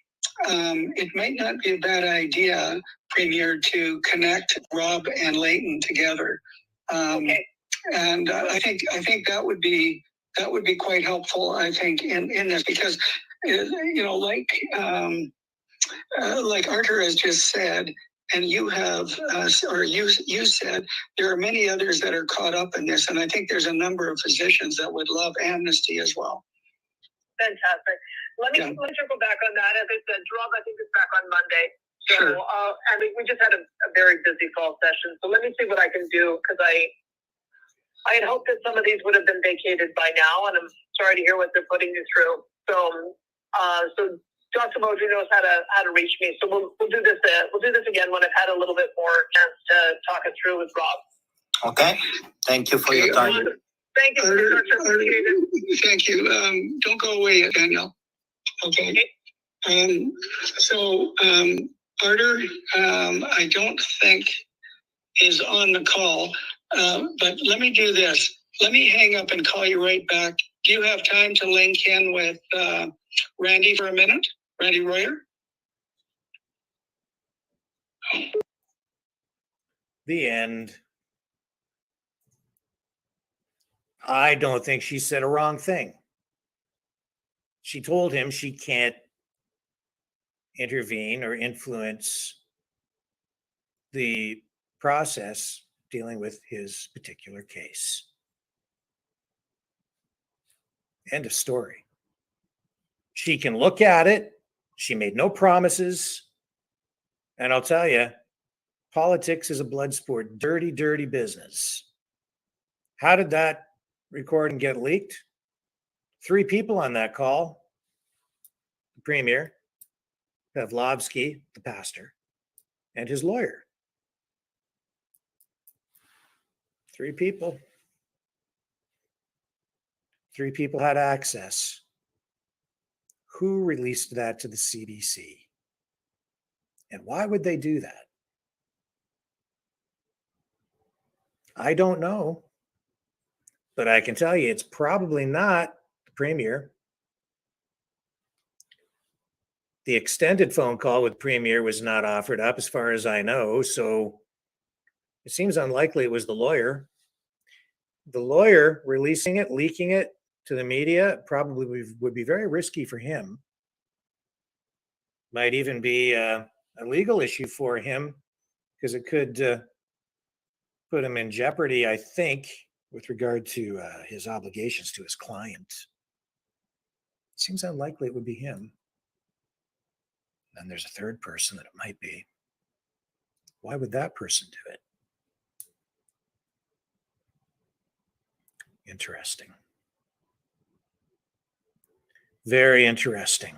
it might not be a bad idea, Premier, to connect Rob and Leighton together. Okay. And I think that would be quite helpful. I think in this because like Arthur has just said, and you have or you said, there are many others that are caught up in this, and I think there's a number of physicians that would love amnesty as well. Fantastic. Let me circle back on that. As I said, Rob, I think is back on Monday. So, sure. I mean, we just had a very busy fall session. So let me see what I can do because I had hoped that some of these would have been vacated by now, and I'm sorry to hear what they're putting you through. So, Dr. Mojo knows how to reach me. So we'll do this. We'll do this again when I've had a little bit more chance to talk it through with Rob. Okay. Thank you for your time. Thank you. Thank you. Don't go away yet, Danielle. Okay. Arthur, I don't think is on the call, but let me do this. Let me hang up and call you right back. Do you have time to link in with Randy for a minute? Randy Royer? The end. I don't think she said a wrong thing. She told him she can't intervene or influence the process dealing with his particular case. End of story. She can look at it. She made no promises. And I'll tell you, politics is a blood sport, dirty, dirty business. How did that recording get leaked? 3 people on that call: the premier, Pavlovsky, the pastor, and his lawyer. 3 people. 3 people had access. Who released that to the CDC? And why would they do that? I don't know. But I can tell you it's probably not the premier. The extended phone call with the premier was not offered up as far as I know, so it seems unlikely it was the lawyer. The lawyer releasing it, leaking it to the media probably would be very risky for him. Might even be a legal issue for him because it could put him in jeopardy, I think, with regard to his obligations to his client. Seems unlikely it would be him. Then there's a third person that it might be. Why would that person do it? Interesting. Very interesting.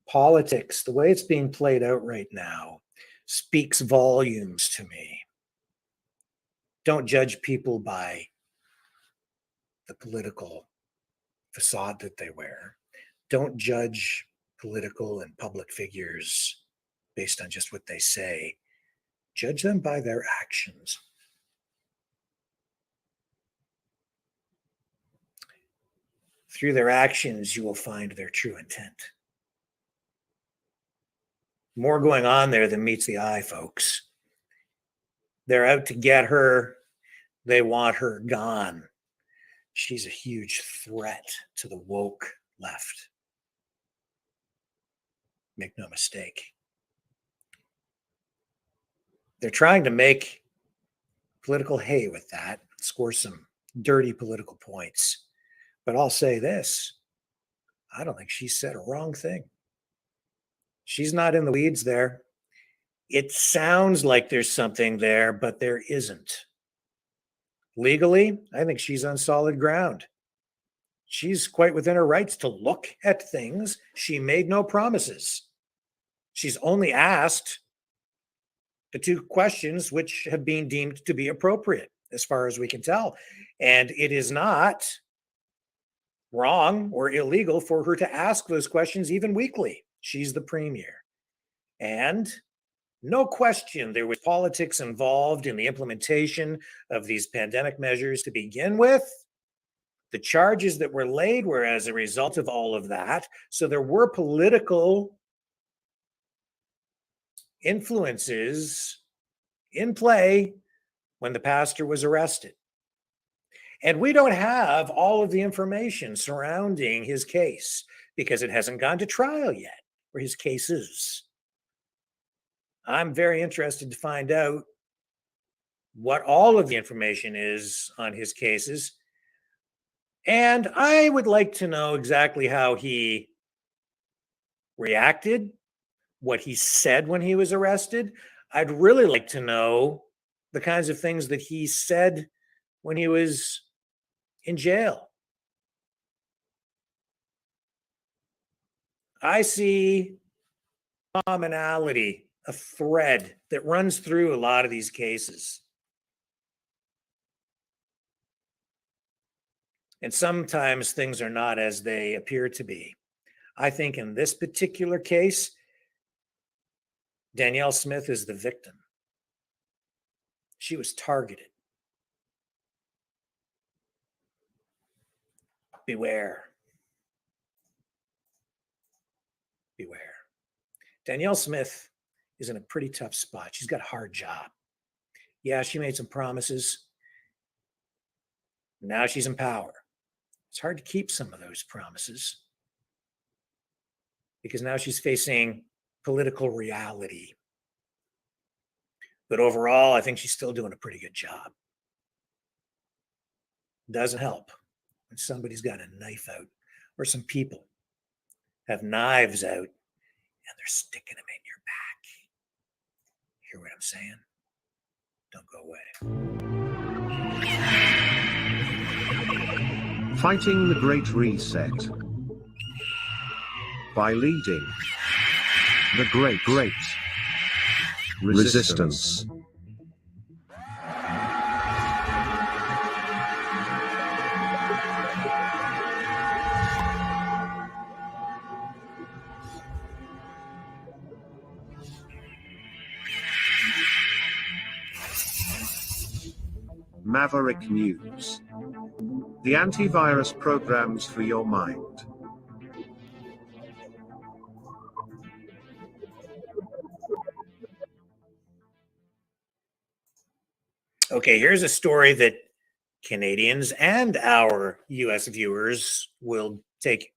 Politics, the way it's being played out right now, speaks volumes to me. Don't judge people by the political facade that they wear. Don't judge political and public figures based on just what they say. Judge them by their actions. Through their actions, you will find their true intent. More going on there than meets the eye, folks. They're out to get her. They want her gone. She's a huge threat to the woke left. Make no mistake. They're trying to make political hay with that, score some dirty political points. But I'll say this, I don't think she said a wrong thing. She's not in the weeds there. It sounds like there's something there, but there isn't. Legally, I think she's on solid ground. She's quite within her rights to look at things. She made no promises. She's only asked the 2 questions which have been deemed to be appropriate, as far as we can tell. And it is not wrong or illegal for her to ask those questions even weekly. She's the premier. And No question there was politics involved in the implementation of these pandemic measures to begin with. The charges that were laid were as a result of all of that. So there were political influences in play when the pastor was arrested. And we don't have all of the information surrounding his case because it hasn't gone to trial yet, or his cases. I'm very interested to find out what all of the information is on his cases. And I would like to know exactly how he reacted, what he said when he was arrested. I'd really like to know the kinds of things that he said when he was in jail. I see commonality, a thread that runs through a lot of these cases. And sometimes things are not as they appear to be. I think in this particular case, Danielle Smith is the victim. She was targeted. Beware. Beware. Danielle Smith is in a pretty tough spot. She's got a hard job. Yeah, she made some promises. Now she's in power. It's hard to keep some of those promises because now she's facing political reality. But overall, I think she's still doing a pretty good job. Doesn't help when somebody's got a knife out or some people have knives out and they're sticking them in your back. Hear what I'm saying? Don't go away. Fighting the Great Reset by leading the Great Resistance. Maverick News. The antivirus programs for your mind. Okay, here's a story that Canadians and our US viewers will take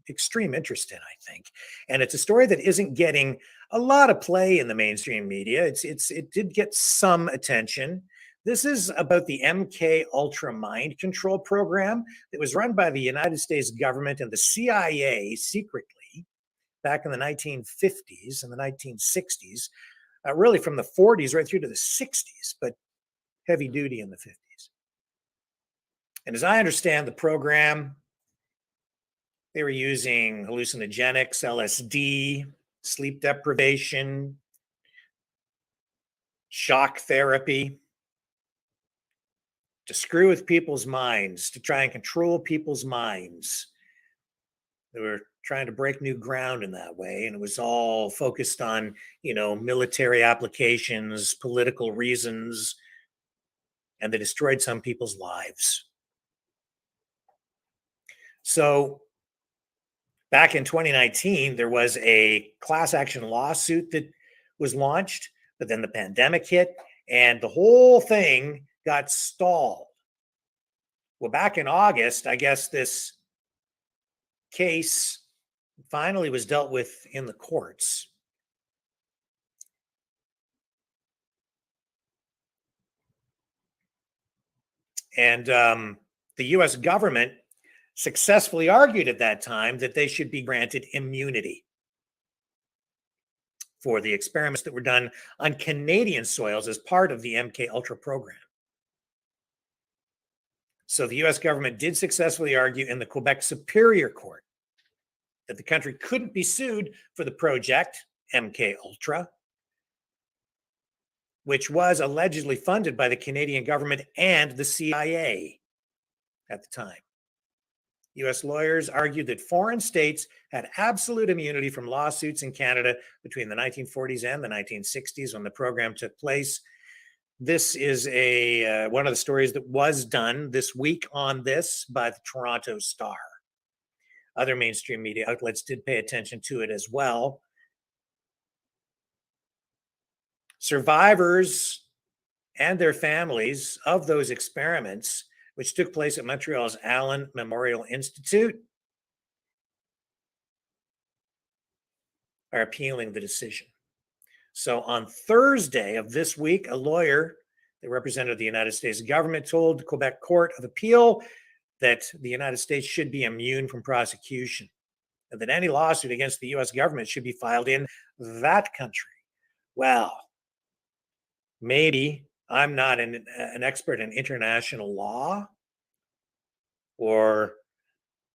extreme interest in, I think. And it's a story that isn't getting a lot of play in the mainstream media. It did get some attention. This is about the MK Ultra mind control program that was run by the United States government and the CIA secretly back in the 1950s and the 1960s, really from the 40s right through to the 60s, but heavy duty in the 50s. And as I understand the program, they were using hallucinogenics, LSD, sleep deprivation, shock therapy to screw with people's minds, to try and control people's minds. They were trying to break new ground in that way. And it was all focused on, military applications, political reasons, and they destroyed some people's lives. So back in 2019, there was a class action lawsuit that was launched, but then the pandemic hit and the whole thing got stalled. Well, back in August, I guess this case finally was dealt with in the courts. And the US government successfully argued at that time that they should be granted immunity for the experiments that were done on Canadian soils as part of the MK Ultra program. So the US government did successfully argue in the Quebec Superior Court that the country couldn't be sued for the project MK Ultra, which was allegedly funded by the Canadian government and the CIA at the time. U.S. lawyers argued that foreign states had absolute immunity from lawsuits in Canada between the 1940s and the 1960s when the program took place. This is one of the stories that was done this week on this by the Toronto Star. Other mainstream media outlets did pay attention to it as well. Survivors and their families of those experiments, which took place at Montreal's Allen Memorial Institute, are appealing the decision. So on Thursday of this week, a lawyer that represented the United States government told the Quebec Court of Appeal that the United States should be immune from prosecution and that any lawsuit against the U.S. government should be filed in that country. Well, maybe I'm not an expert in international law or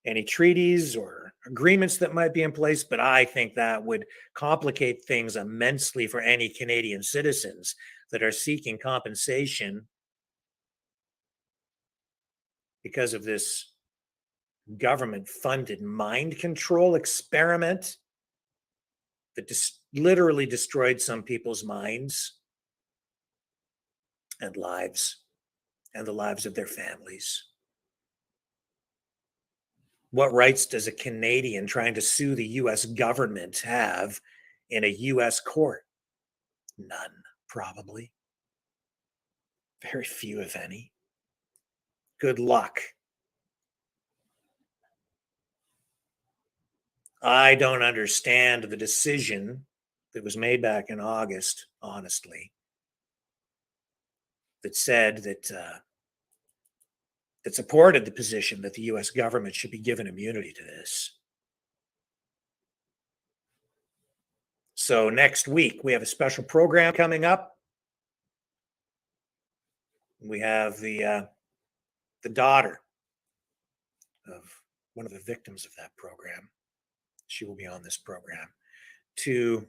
any treaties or agreements that might be in place, but I think that would complicate things immensely for any Canadian citizens that are seeking compensation because of this government-funded mind control experiment that literally destroyed some people's minds and lives and the lives of their families. What rights does a Canadian trying to sue the U.S. government have in a U.S. court? None, probably. Very few, if any. Good luck. I don't understand the decision that was made back in August, honestly, that said that that supported the position that the U.S. government should be given immunity to this. So next week, we have a special program coming up. We have the daughter of one of the victims of that program. She will be on this program to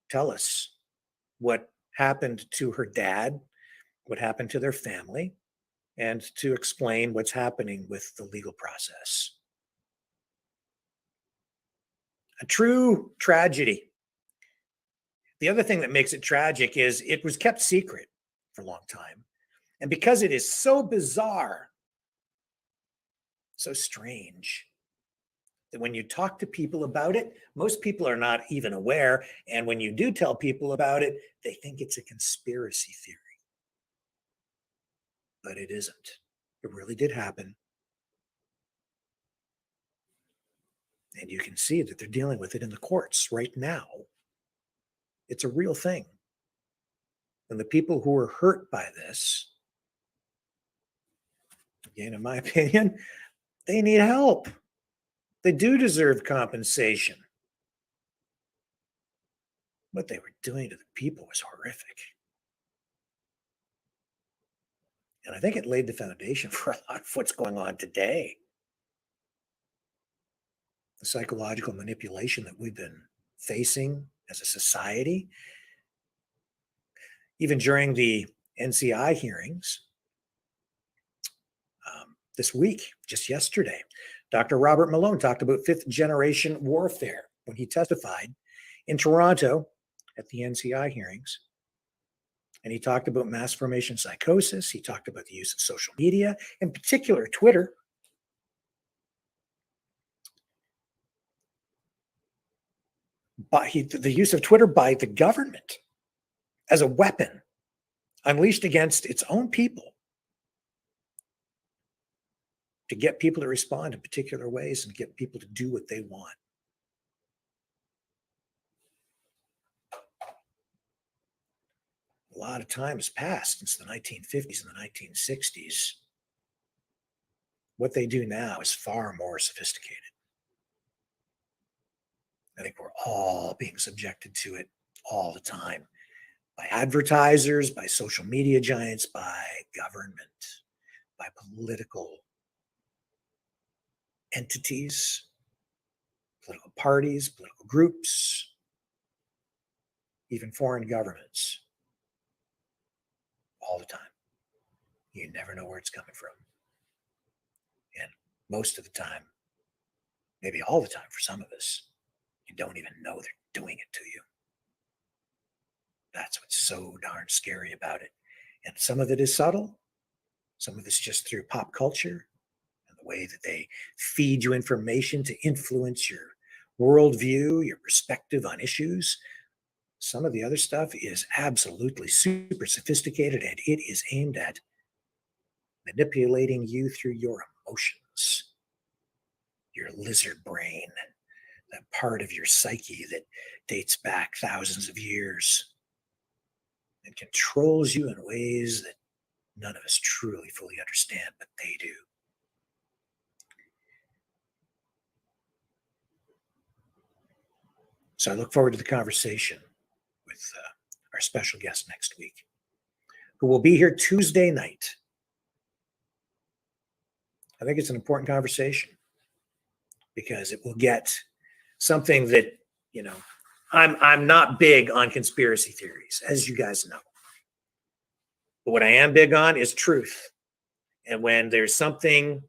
tell us what happened to her dad, what happened to their family, and to explain what's happening with the legal process. A true tragedy. The other thing that makes it tragic is it was kept secret for a long time. And because it is so bizarre, so strange, that when you talk to people about it, most people are not even aware. And when you do tell people about it, they think it's a conspiracy theory. But it isn't. It really did happen. And you can see that they're dealing with it in the courts right now. It's a real thing. And the people who are hurt by this, again, in my opinion, they need help. They do deserve compensation. What they were doing to the people was horrific. And I think it laid the foundation for a lot of what's going on today. The psychological manipulation that we've been facing as a society. Even during the NCI hearings this week, just yesterday, Dr. Robert Malone talked about fifth-generation warfare when he testified in Toronto at the NCI hearings. And he talked about mass formation psychosis. He talked about the use of social media, in particular Twitter. The use of Twitter by the government as a weapon unleashed against its own people to get people to respond in particular ways and get people to do what they want. A lot of time has passed since the 1950s and the 1960s. What they do now is far more sophisticated. I think we're all being subjected to it all the time by advertisers, by social media giants, by government, by political entities, political parties, political groups, even foreign governments. All the time. You never know where it's coming from. And most of the time, maybe all the time for some of us, you don't even know they're doing it to you. That's what's so darn scary about it. And some of it is subtle. Some of it's just through pop culture and the way that they feed you information to influence your worldview, your perspective on issues. Some of the other stuff is absolutely super sophisticated, and it is aimed at manipulating you through your emotions, your lizard brain, that part of your psyche that dates back thousands of years and controls you in ways that none of us truly fully understand, but they do. So I look forward to the conversation with our special guest next week, who will be here Tuesday night. I think it's an important conversation because it will get something that, you know, I'm not big on conspiracy theories, as you guys know. But what I am big on is truth. And when there's something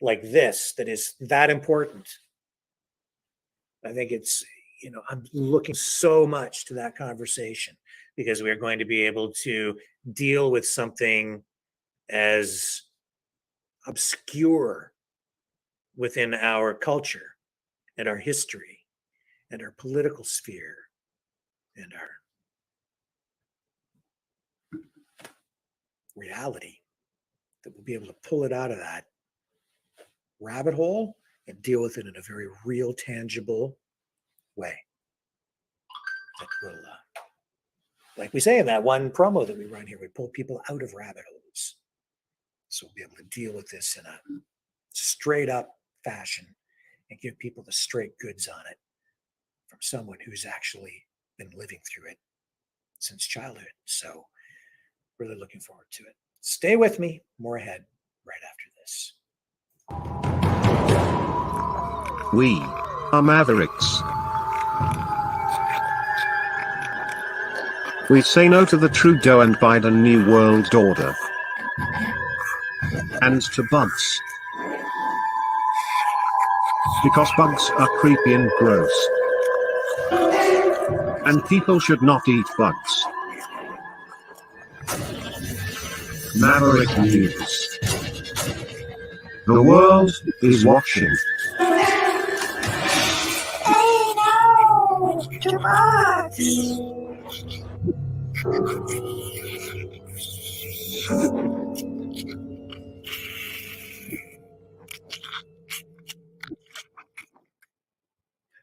like this that is that important, I think it's, you know, I'm looking so much to that conversation because we're going to be able to deal with something as obscure within our culture and our history and our political sphere and our reality, that we'll be able to pull it out of that rabbit hole and deal with it in a very real, tangible way. That will, like we say in that one promo that we run here, we pull people out of rabbit holes. So we'll be able to deal with this in a straight up fashion and give people the straight goods on it from someone who's actually been living through it since childhood. So really looking forward to it. Stay with me. More ahead right after this. We are Mavericks. We say no to the Trudeau and Biden New World Order. And to bugs. Because bugs are creepy and gross. And people should not eat bugs. Maverick News. The world is watching. Hey, no! It's too much!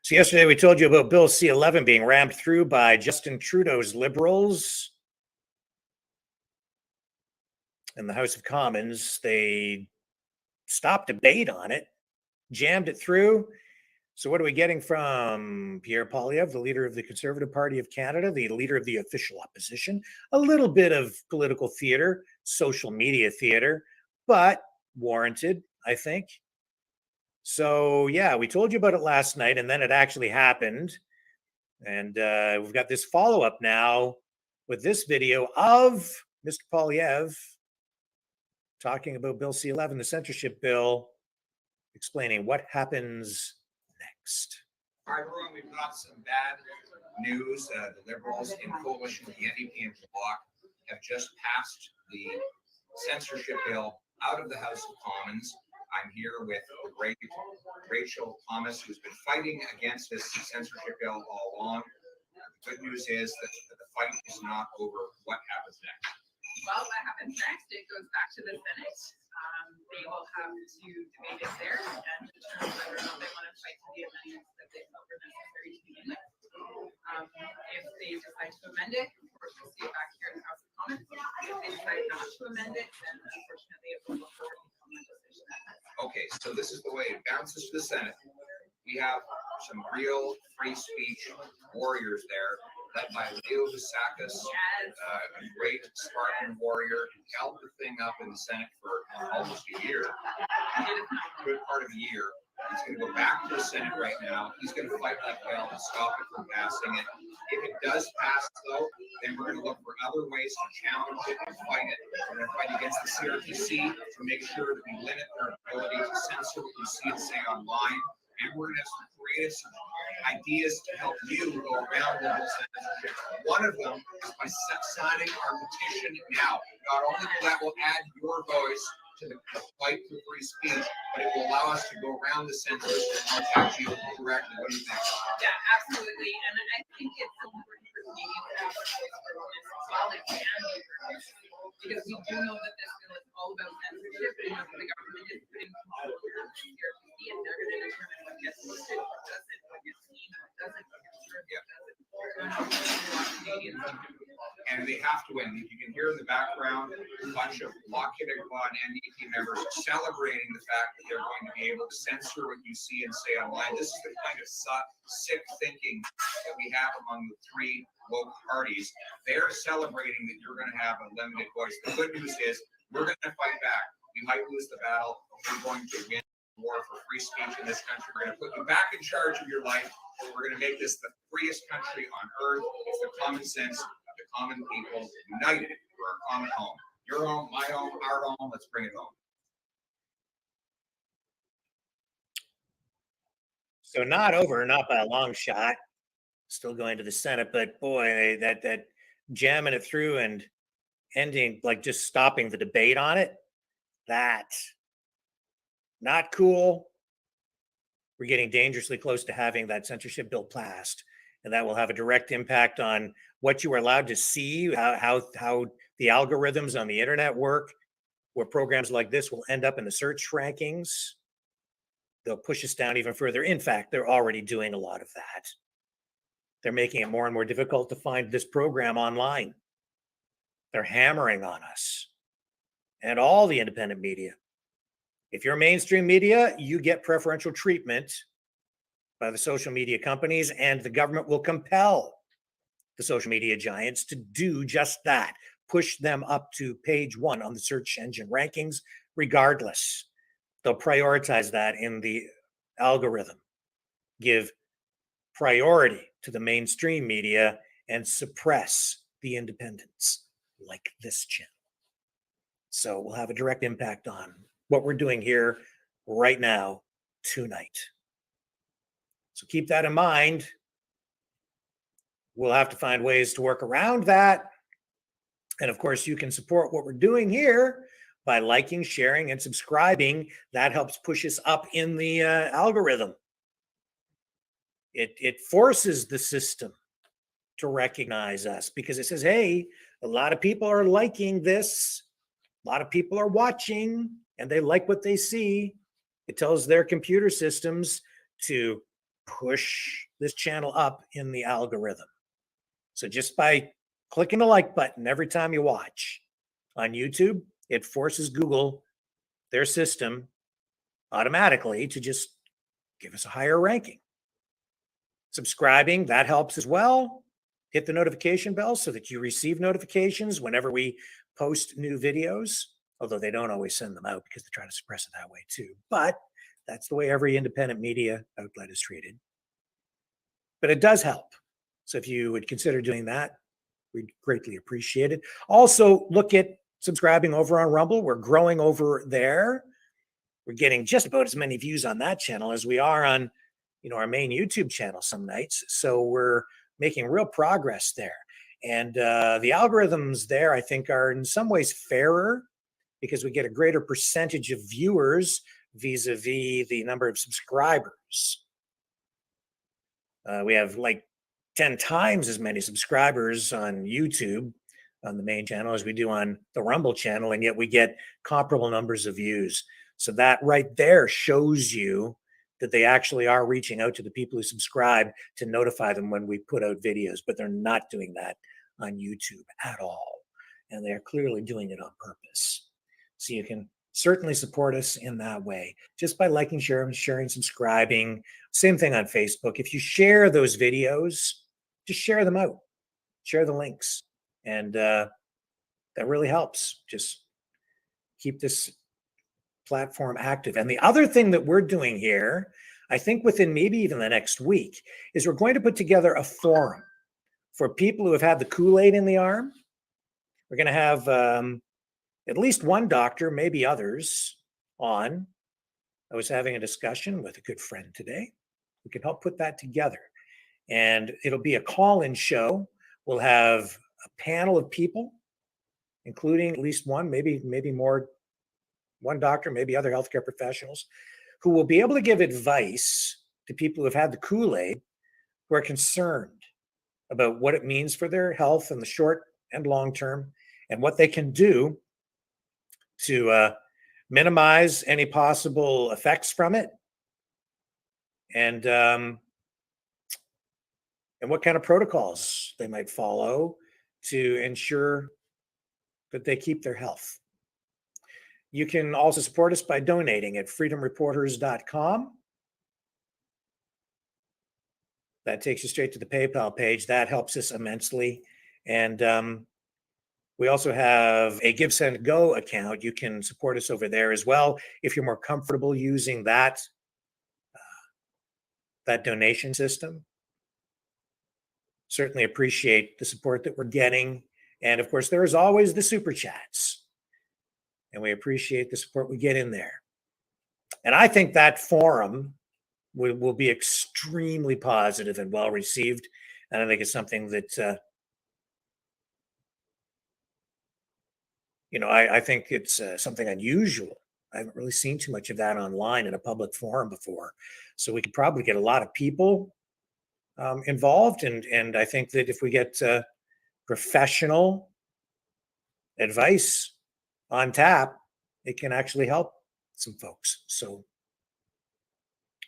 So yesterday we told you about Bill C-11 being rammed through by Justin Trudeau's Liberals in the House of Commons. They stopped debate on it, jammed it through. So what are we getting from Pierre Poilievre, the leader of the Conservative Party of Canada, the leader of the official opposition? A little bit of political theater, social media theater, but warranted, I think. So yeah, we told you about it last night, and then it actually happened. And we've got this follow-up now with this video of Mr. Poilievre talking about Bill C-11, the censorship bill, explaining what happens next. All right, everyone, we've got some bad news. The Liberals in coalition with the NDP and Bloc have just passed the censorship bill out of the House of Commons. I'm here with the great Rachel Thomas, who's been fighting against this censorship bill all along. The good news is that the fight is not over. What happens next? Well, what happens next? It goes back to the Senate. They will have to debate it there and determine whether or not they want to fight for the amendments that they felt were necessary to begin with. If they decide to amend it, of course, we'll see it back here in the House of Commons. If they decide not to amend it, then unfortunately it will go forward and become legislation. Okay, so this is the way it bounces to the Senate. We have some real free speech warriors there, led by Leo Vassakis, a great Spartan warrior who held the thing up in the Senate for almost a year, good part of a year. He's going to go back to the Senate right now. He's going to fight like hell to stop it from passing it. If it does pass, though, then we're going to look for other ways to challenge it and fight it. We're going to fight against the CRTC to make sure that we limit their ability to censor what you see and say online. And we're going to have some creative ideas to help you go around liberal censorship. One of them is by signing our petition now. Not only will that will add your voice to the fight for free speech, but it will allow us to go around the censorship and attack you correctly. What do you think? Yeah, absolutely. And I think it's important for Canadians to have a voice for women as well. They can be heard. Because we do know that this bill is all about censorship, and the government is putting control over the CRTC, and they're going to determine what gets listed, what doesn't, what gets seen, what doesn't, what gets heard, what doesn't. And they have to win. You can hear in the background a bunch of Bloc Québécois and NDP members celebrating the fact that they're going to be able to censor what you see and say online. This is the kind of sick thinking that we have among the three woke parties. They're celebrating that you're going to have a limited voice. The good news is we're going to fight back. We might lose the battle, but we're going to win the war for free speech in this country. We're going to put you back in charge of your life. We're going to make this the freest country on earth. It's the common sense of the common people united for our common home. Your home, my home, our home. Let's bring it home. So not over, not by a long shot. Still going to the Senate, but boy, that jamming it through and ending, like just stopping the debate on it, that not cool. We're getting dangerously close to having that censorship bill passed, and that will have a direct impact on what you are allowed to see, how the algorithms on the internet work, where programs like this will end up in the search rankings. They'll push us down even further. In fact, they're already doing a lot of that. They're making it more and more difficult to find this program online. They're hammering on us and all the independent media. If you're mainstream media, you get preferential treatment by the social media companies, and the government will compel the social media giants to do just that, push them up to page 1 on the search engine rankings, regardless. They'll prioritize that in the algorithm, give priority to the mainstream media and suppress the independents like this channel. So we'll have a direct impact on what we're doing here right now, tonight. So keep that in mind. We'll have to find ways to work around that. And of course, you can support what we're doing here by liking, sharing, and subscribing. That helps push us up in the algorithm. It forces the system to recognize us because it says, hey, a lot of people are liking this. A lot of people are watching and they like what they see. It tells their computer systems to push this channel up in the algorithm. So just by clicking the like button every time you watch on YouTube, it forces Google, their system, automatically to just give us a higher ranking. Subscribing, that helps as well. Hit the notification bell so that you receive notifications whenever we post new videos, although they don't always send them out because they try to suppress it that way too. But that's the way every independent media outlet is treated. But it does help. So if you would consider doing that, we'd greatly appreciate it. Also, look at subscribing over on Rumble. We're growing over there. We're getting just about as many views on that channel as we are on, our main YouTube channel some nights. So we're making real progress there. And the algorithms there, I think, are in some ways fairer because we get a greater percentage of viewers vis-a-vis the number of subscribers. We have like 10 times as many subscribers on YouTube on the main channel as we do on the Rumble channel, and yet we get comparable numbers of views. So that right there shows you that they actually are reaching out to the people who subscribe to notify them when we put out videos, but they're not doing that on YouTube at all. And they're clearly doing it on purpose. So you can certainly support us in that way, just by liking, sharing, subscribing. Same thing on Facebook. If you share those videos, just share them out, share the links. And that really helps. Just keep this platform active. And the other thing that we're doing here, I think within maybe even the next week, is we're going to put together a forum for people who have had the Kool-Aid in the arm. We're going to have at least one doctor, maybe others, on. I was having a discussion with a good friend today. We can help put that together. And it'll be a call-in show. We'll have a panel of people, including at least one, maybe more, one doctor, maybe other healthcare professionals, who will be able to give advice to people who have had the Kool-Aid, who are concerned about what it means for their health in the short and long term, and what they can do to minimize any possible effects from it, and what kind of protocols they might follow to ensure that they keep their health. You can also support us by donating at freedomreporters.com. That takes you straight to the PayPal page. That helps us immensely. And we also have a Give, Send, Go account. You can support us over there as well if you're more comfortable using that donation system. Certainly appreciate the support that we're getting. And of course, there is always the super chats. And we appreciate the support we get in there. And I think that forum will be extremely positive and well received. And I think it's something that, I think it's something unusual. I haven't really seen too much of that online in a public forum before. So we could probably get a lot of people involved. And I think that if we get professional advice on tap, it can actually help some folks. So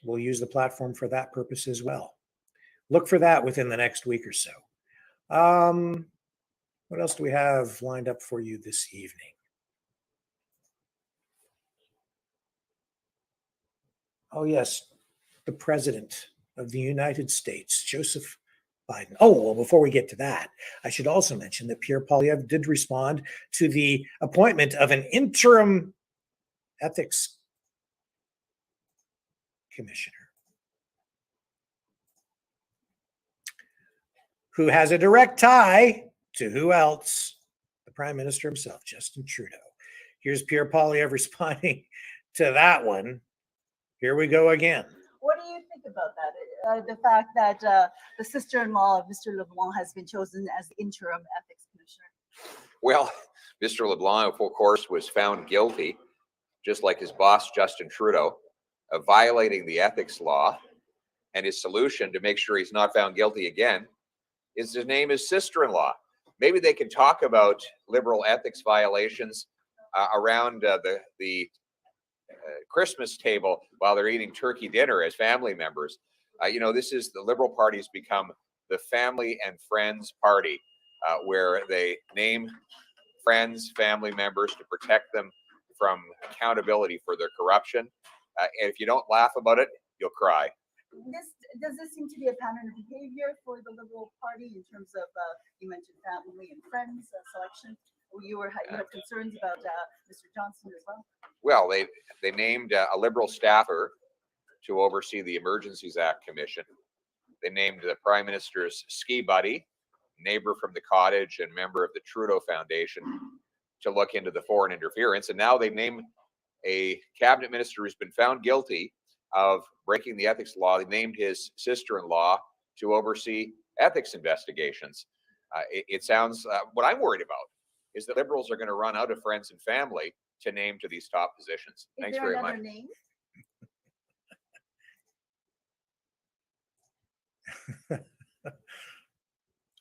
we'll use the platform for that purpose as well. Look for that within the next week or so. What else do we have lined up for you this evening? Oh, yes, the President of the United States, Joseph Biden. Oh, well, before we get to that, I should also mention that Pierre Poilievre did respond to the appointment of an interim ethics commissioner who has a direct tie to who else? The Prime Minister himself, Justin Trudeau. Here's Pierre Poilievre responding to that one. Here we go again. What do you think about that? The fact that the sister-in-law of Mr. LeBlanc has been chosen as the interim ethics commissioner? Well, Mr. LeBlanc, of course, was found guilty, just like his boss, Justin Trudeau, of violating the ethics law. And his solution to make sure he's not found guilty again is to name his sister-in-law. Maybe they can talk about liberal ethics violations around the Christmas table while they're eating turkey dinner as family members. This is the Liberal Party's become the family and friends party, where they name friends, family members to protect them from accountability for their corruption. And if you don't laugh about it, you'll cry. Does this seem to be a pattern of behavior for the Liberal Party in terms of, you mentioned family and friends selection? You had concerns about Mr. Johnson as well? Well, they named a Liberal staffer to oversee the Emergencies Act Commission. They named the Prime Minister's ski buddy, neighbor from the cottage and member of the Trudeau Foundation, to look into the foreign interference. And now they've named a cabinet minister who's been found guilty of breaking the ethics law. They named his sister-in-law to oversee ethics investigations. It sounds, what I'm worried about is that Liberals are going to run out of friends and family to name to these top positions. Thanks very much. Name?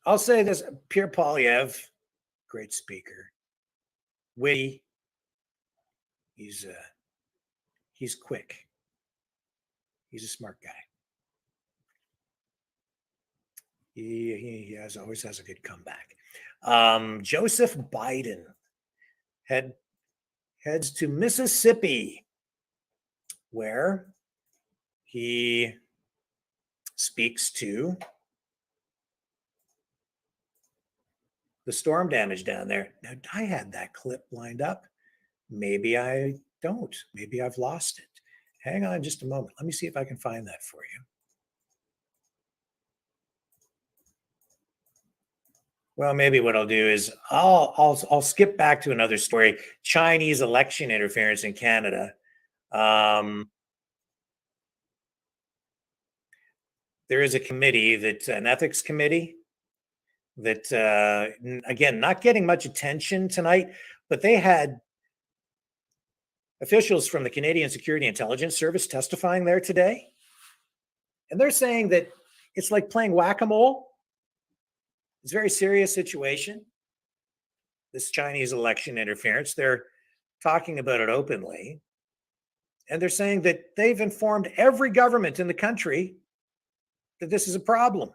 I'll say this, Pierre Poilievre, great speaker, witty, he's quick, he's a smart guy. He always has a good comeback. Joseph Biden heads to Mississippi, where he speaks to the storm damage down there. Now, I had that clip lined up. Maybe I don't. Maybe I've lost it. Hang on just a moment. Let me see if I can find that for you. Well, maybe what I'll do is I'll skip back to another story: Chinese election interference in Canada. There is a committee that's an ethics committee that, again, not getting much attention tonight, but they had officials from the Canadian Security Intelligence Service testifying there today. And they're saying that it's like playing whack-a-mole. It's a very serious situation, this Chinese election interference. They're talking about it openly. And they're saying that they've informed every government in the country that this is a problem.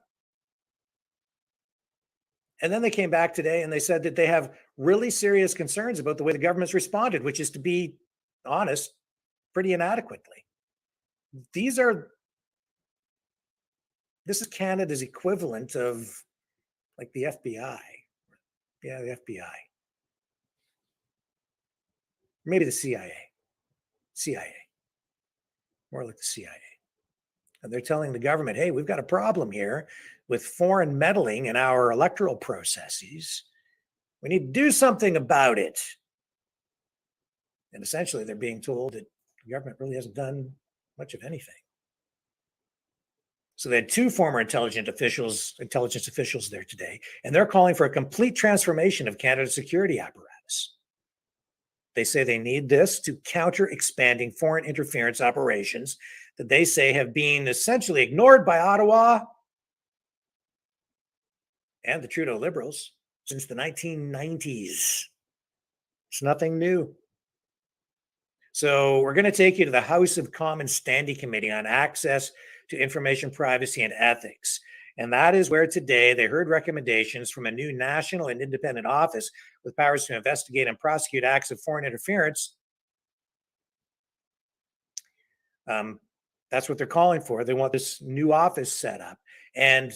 And then they came back today and they said that they have really serious concerns about the way the government's responded, which is, to be honest, pretty inadequately. This is Canada's equivalent of like the FBI. Yeah, the FBI. Maybe the CIA. More like the CIA. And they're telling the government, hey, we've got a problem here with foreign meddling in our electoral processes. We need to do something about it. And essentially, they're being told that the government really hasn't done much of anything. So they had two former intelligence officials there today, and they're calling for a complete transformation of Canada's security apparatus. They say they need this to counter expanding foreign interference operations that they say have been essentially ignored by Ottawa and the Trudeau Liberals since the 1990s. It's nothing new. So we're going to take you to the House of Commons Standing Committee on Access to Information Privacy and Ethics. And that is where today they heard recommendations from a new national and independent office with powers to investigate and prosecute acts of foreign interference. That's what they're calling for. They want this new office set up, and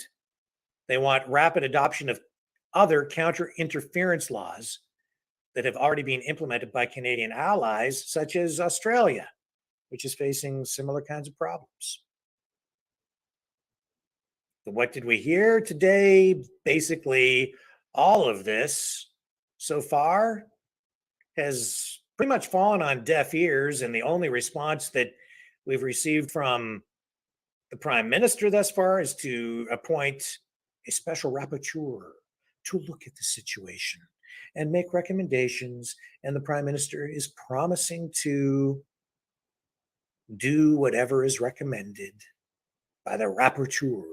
they want rapid adoption of other counter-interference laws that have already been implemented by Canadian allies, such as Australia, which is facing similar kinds of problems. So what did we hear today? Basically, all of this so far has pretty much fallen on deaf ears, and the only response that we've received from the Prime Minister thus far is to appoint a special rapporteur to look at the situation and make recommendations, and the Prime Minister is promising to do whatever is recommended by the rapporteur.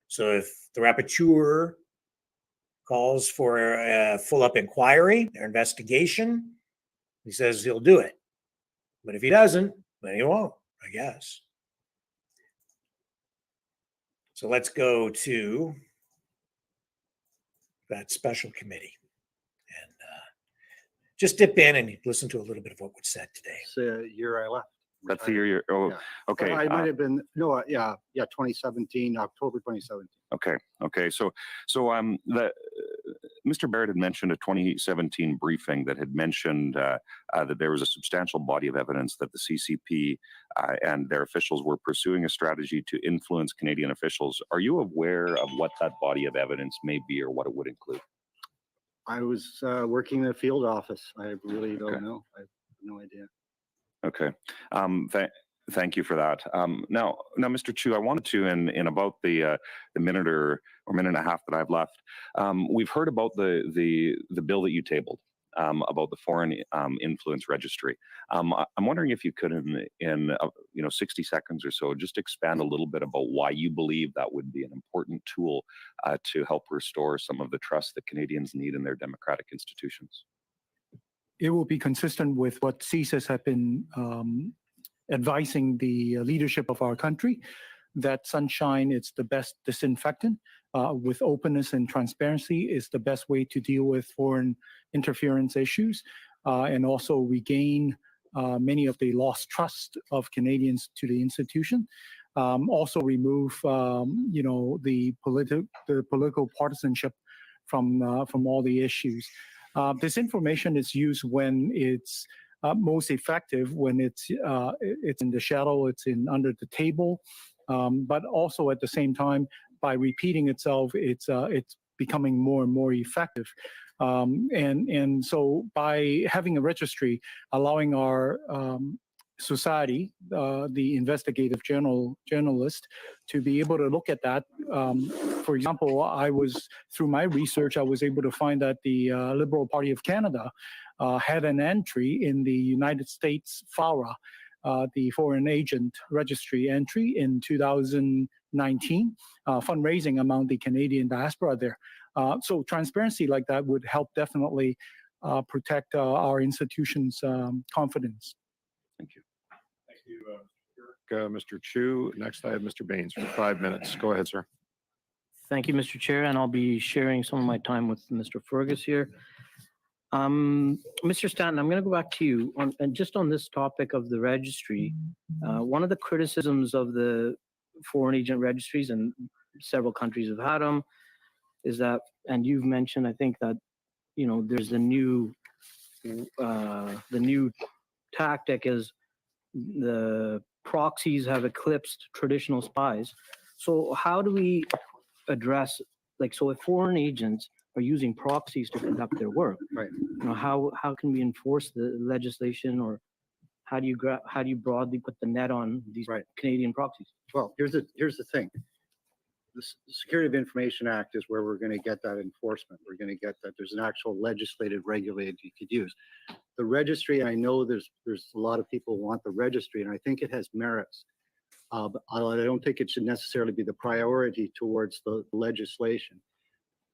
So if the rapporteur calls for a full-up inquiry or investigation, he says he'll do it. But if he doesn't, then he won't, I guess. So let's go to that special committee and just dip in and listen to a little bit of what was said today. It's the year I left. That's the year you're, oh, Yeah. okay. I might have been, no, yeah, 2017, October 2017. Okay. So Mr. Barrett had mentioned a 2017 briefing that had mentioned that there was a substantial body of evidence that the CCP and their officials were pursuing a strategy to influence Canadian officials. Are you aware of what that body of evidence may be or what it would include? I was working in a field office. I really don't know. I have no idea. Okay. Thank you for that. Now, Mr. Chu, I wanted to, in about the minute or minute and a half that I've left, we've heard about the bill that you tabled about the foreign influence registry. I'm wondering if you could, in 60 seconds or so, just expand a little bit about why you believe that would be an important tool to help restore some of the trust that Canadians need in their democratic institutions. It will be consistent with what CSIS have been advising the leadership of our country, that sunshine is the best disinfectant. With openness and transparency is the best way to deal with foreign interference issues, and also regain many of the lost trust of Canadians to the institution. Also remove, the political partisanship from all the issues. This information is used when it's most effective, when it's in the shadow, it's under the table, but also at the same time, by repeating itself, it's becoming more and more effective. And so by having a registry, allowing our society, the investigative journalist, to be able to look at that. For example, through my research, I was able to find that the Liberal Party of Canada had an entry in the United States FARA, the Foreign Agent Registry entry in 2019, fundraising among the Canadian diaspora there. So transparency like that would help definitely protect our institution's confidence. Thank you. Thank you, Mr. Chu. Next, I have Mr. Baines for 5 minutes. Go ahead, sir. Thank you, Mr. Chair, and I'll be sharing some of my time with Mr. Fergus here. Mr. Stanton, I'm going to go back to you and just on this topic of the registry. One of the criticisms of the foreign agent registries, and several countries have had them, is that, and you've mentioned, I think that, you know, there's the new tactic is the proxies have eclipsed traditional spies. So how do we address, like, so if foreign agents are using proxies to conduct their work, right? You know, how can we enforce the legislation, or how do you broadly put the net on these Canadian proxies? Well, here's the thing. The Security of Information Act is where we're going to get that enforcement. We're going to get that. There's an actual legislative regulator you could use. The registry, I know there's a lot of people who want the registry, and I think it has merits. But I don't think it should necessarily be the priority towards the legislation.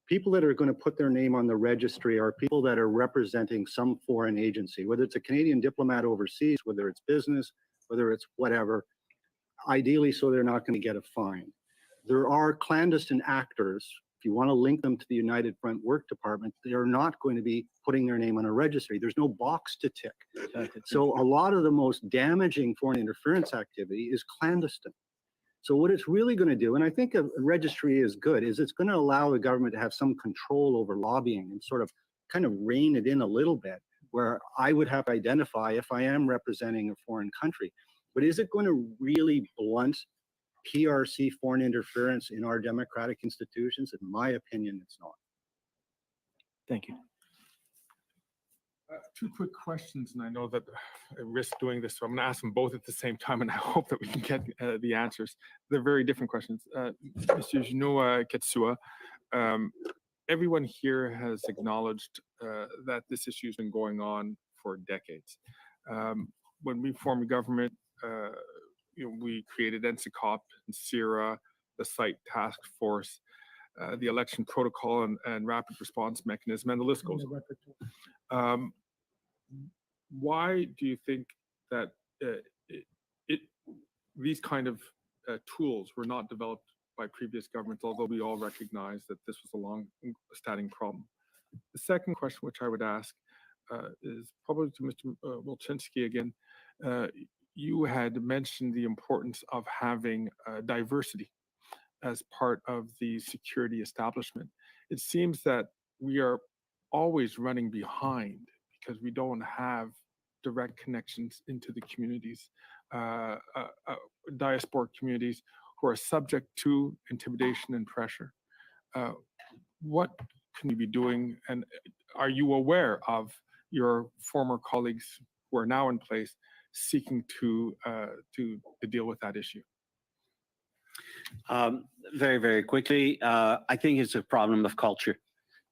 People that are going to put their name on the registry are people that are representing some foreign agency, whether it's a Canadian diplomat overseas, whether it's business, whether it's whatever, ideally so they're not going to get a fine. There are clandestine actors. If you want to link them to the United Front Work Department, they are not going to be putting their name on a registry. There's no box to tick. So a lot of the most damaging foreign interference activity is clandestine. So what it's really going to do, and I think a registry is good, is it's going to allow the government to have some control over lobbying and sort of kind of rein it in a little bit, where I would have to identify if I am representing a foreign country. But is it going to really blunt PRC foreign interference in our democratic institutions? In my opinion, it's not. Thank you. Two quick questions, and I know that I risk doing this, so I'm going to ask them both at the same time, and I hope that we can get the answers. They're very different questions. Mr. Junot Ketsua, everyone here has acknowledged that this issue has been going on for decades. When we formed government, you know, we created NCCOP and CIRA, the Site Task Force, the election protocol and rapid response mechanism, and the list goes on. Why do you think that these kind of tools were not developed by previous governments, although we all recognize that this was a long-standing problem? The second question, which I would ask, is probably to Mr. Wilczynski again. You had mentioned the importance of having diversity as part of the security establishment. It seems that we are always running behind because we don't have direct connections into the communities, diasporic communities who are subject to intimidation and pressure. What can you be doing, and are you aware of your former colleagues who are now in place seeking to deal with that issue? Very, very quickly, I think it's a problem of culture.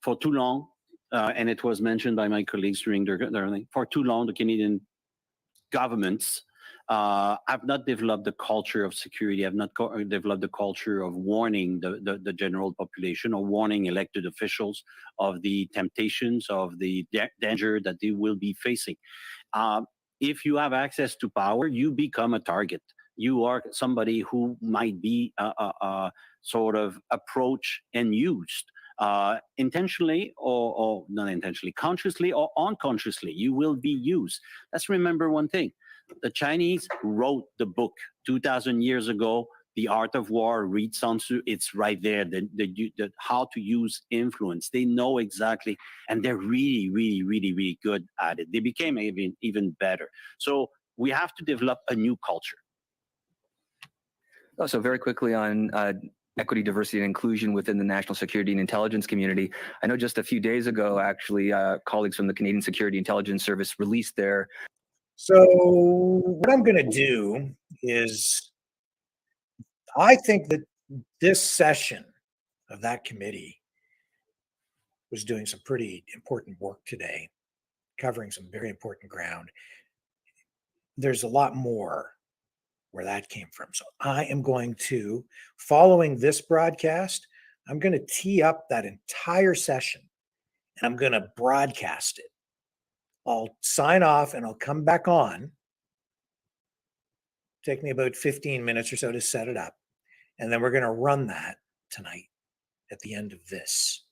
For too long, and it was mentioned by my colleagues during their thing, for too long, the Canadian governments have not developed the culture of security, have not developed the culture of warning the general population or warning elected officials of the temptations, of the danger that they will be facing. If you have access to power, you become a target. You are somebody who might be sort of approached and used intentionally or not intentionally, consciously or unconsciously. You will be used. Let's remember one thing. The Chinese wrote the book 2,000 years ago, The Art of War, read Sun Tzu. It's right there, the how to use influence. They know exactly, and they're really, really, really, really good at it. They became even better. So we have to develop a new culture. Also, very quickly on equity, diversity, and inclusion within the national security and intelligence community. I know just a few days ago, actually, colleagues from the Canadian Security Intelligence Service released their. So what I'm going to do is, I think that this session of that committee was doing some pretty important work today, covering some very important ground. There's a lot more where that came from. So I am going to, following this broadcast, I'm going to tee up that entire session and I'm going to broadcast it. I'll sign off and I'll come back on. Take me about 15 minutes or so to set it up. And then we're going to run that tonight at the end of this.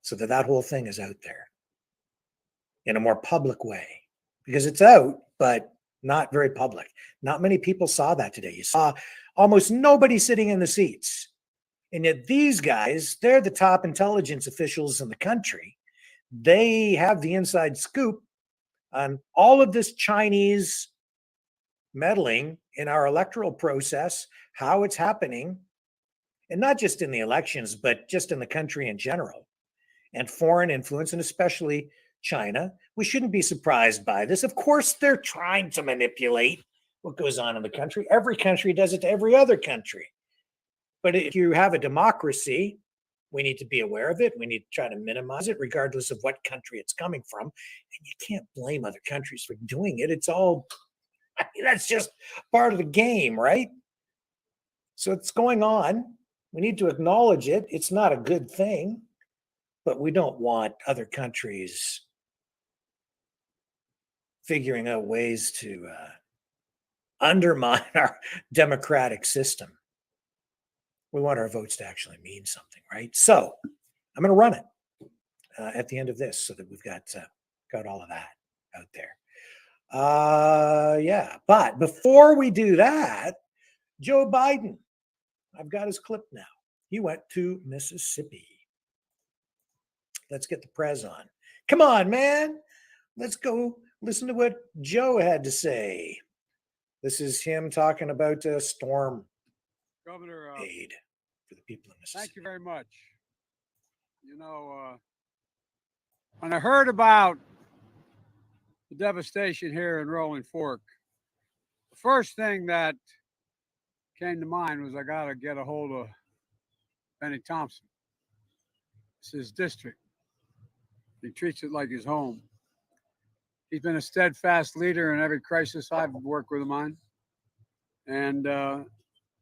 So that whole thing is out there in a more public way, because it's out, but not very public. Not many people saw that today. You saw almost nobody sitting in the seats. And yet these guys, they're the top intelligence officials in the country. They have the inside scoop on all of this Chinese meddling in our electoral process, how it's happening, and not just in the elections, but just in the country in general, and foreign influence, and especially China. We shouldn't be surprised by this. Of course, they're trying to manipulate what goes on in the country. Every country does it to every other country. But if you have a democracy, we need to be aware of it. We need to try to minimize it, regardless of what country it's coming from. And you can't blame other countries for doing it. It's all, I mean, that's just part of the game, right? So it's going on. We need to acknowledge it. It's not a good thing, but we don't want other countries figuring out ways to undermine our democratic system. We want our votes to actually mean something, right? So I'm going to run it at the end of this so that we've got all of that out there. Yeah, but before we do that, Joe Biden, I've got his clip now. He went to Mississippi. Let's get the prez on. Come on, man. Let's go listen to what Joe had to say. This is him talking about storm Governor, aid for the people in Mississippi. thank you very much. You know, when I heard about the devastation here in Rolling Fork, the first thing that came to mind was I got to get a hold of Benny Thompson. It's his district. He treats it like his home. He's been a steadfast leader in every crisis I've worked with him on. And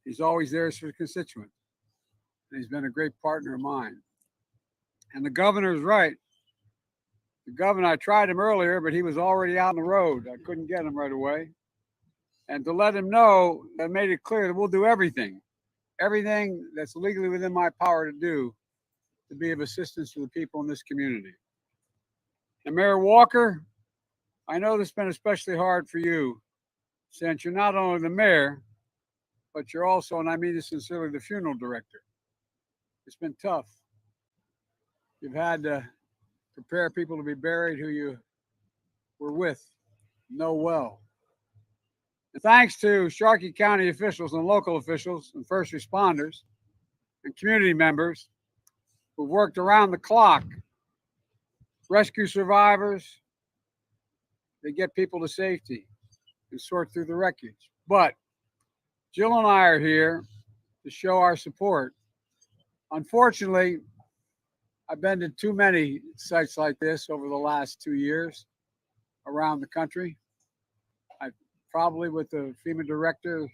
he's always there for the constituent. And he's been a great partner of mine. And the governor's right. The governor, I tried him earlier, but he was already out on the road. I couldn't get him right away. And to let him know, I made it clear that we'll do everything that's legally within my power to do to be of assistance to the people in this community. And Mayor Walker, I know this has been especially hard for you, since you're not only the mayor, but you're also, and I mean this sincerely, the funeral director. It's been tough. You've had to prepare people to be buried who you were with, know well. And thanks to Sharkey County officials and local officials and first responders and community members who worked around the clock, rescue survivors, they get people to safety and sort through the wreckage. But Jill and I are here to show our support. Unfortunately, I've been to too many sites like this over the last 2 years around the country. I probably, with the FEMA director,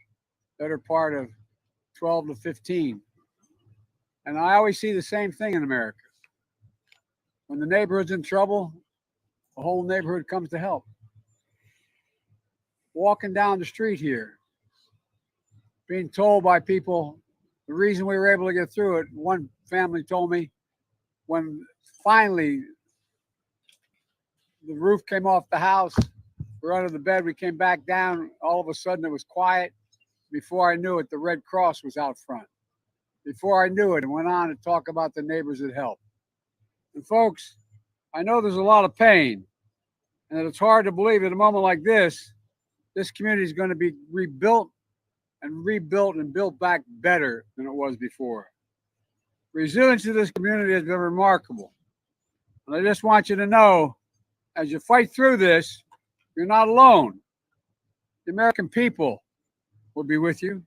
better part of 12 to 15. And I always see the same thing in America. When the neighborhood's in trouble, the whole neighborhood comes to help. Walking down the street here, being told by people, the reason we were able to get through it, one family told me, when finally the roof came off the house, we're under the bed, we came back down, all of a sudden it was quiet. Before I knew it, the Red Cross was out front. Before I knew it, went on to talk about the neighbors that helped. And folks, I know there's a lot of pain, and that it's hard to believe at a moment like this community is going to be rebuilt and rebuilt and built back better than it was before. Resilience of this community has been remarkable. And I just want you to know, as you fight through this, you're not alone. The American people will be with you.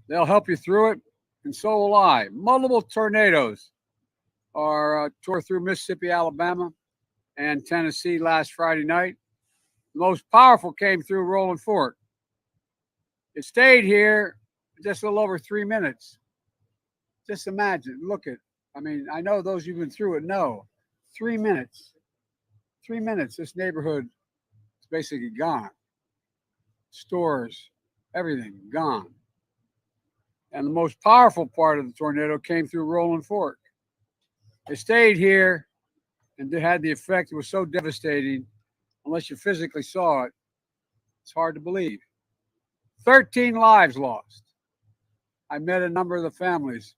They'll help you through it, and so will I. Multiple tornadoes tore through Mississippi, Alabama, and Tennessee last Friday night. The most powerful came through Rolling Fork. It stayed here just a little over 3 minutes. Just imagine, look at, I mean, I know those who've been through it know. 3 minutes. 3 minutes, this neighborhood is basically gone. Stores, everything gone. And the most powerful part of the tornado came through Rolling Fork. It stayed here and it had the effect. It was so devastating. Unless you physically saw it, it's hard to believe. 13 lives lost. I met a number of the families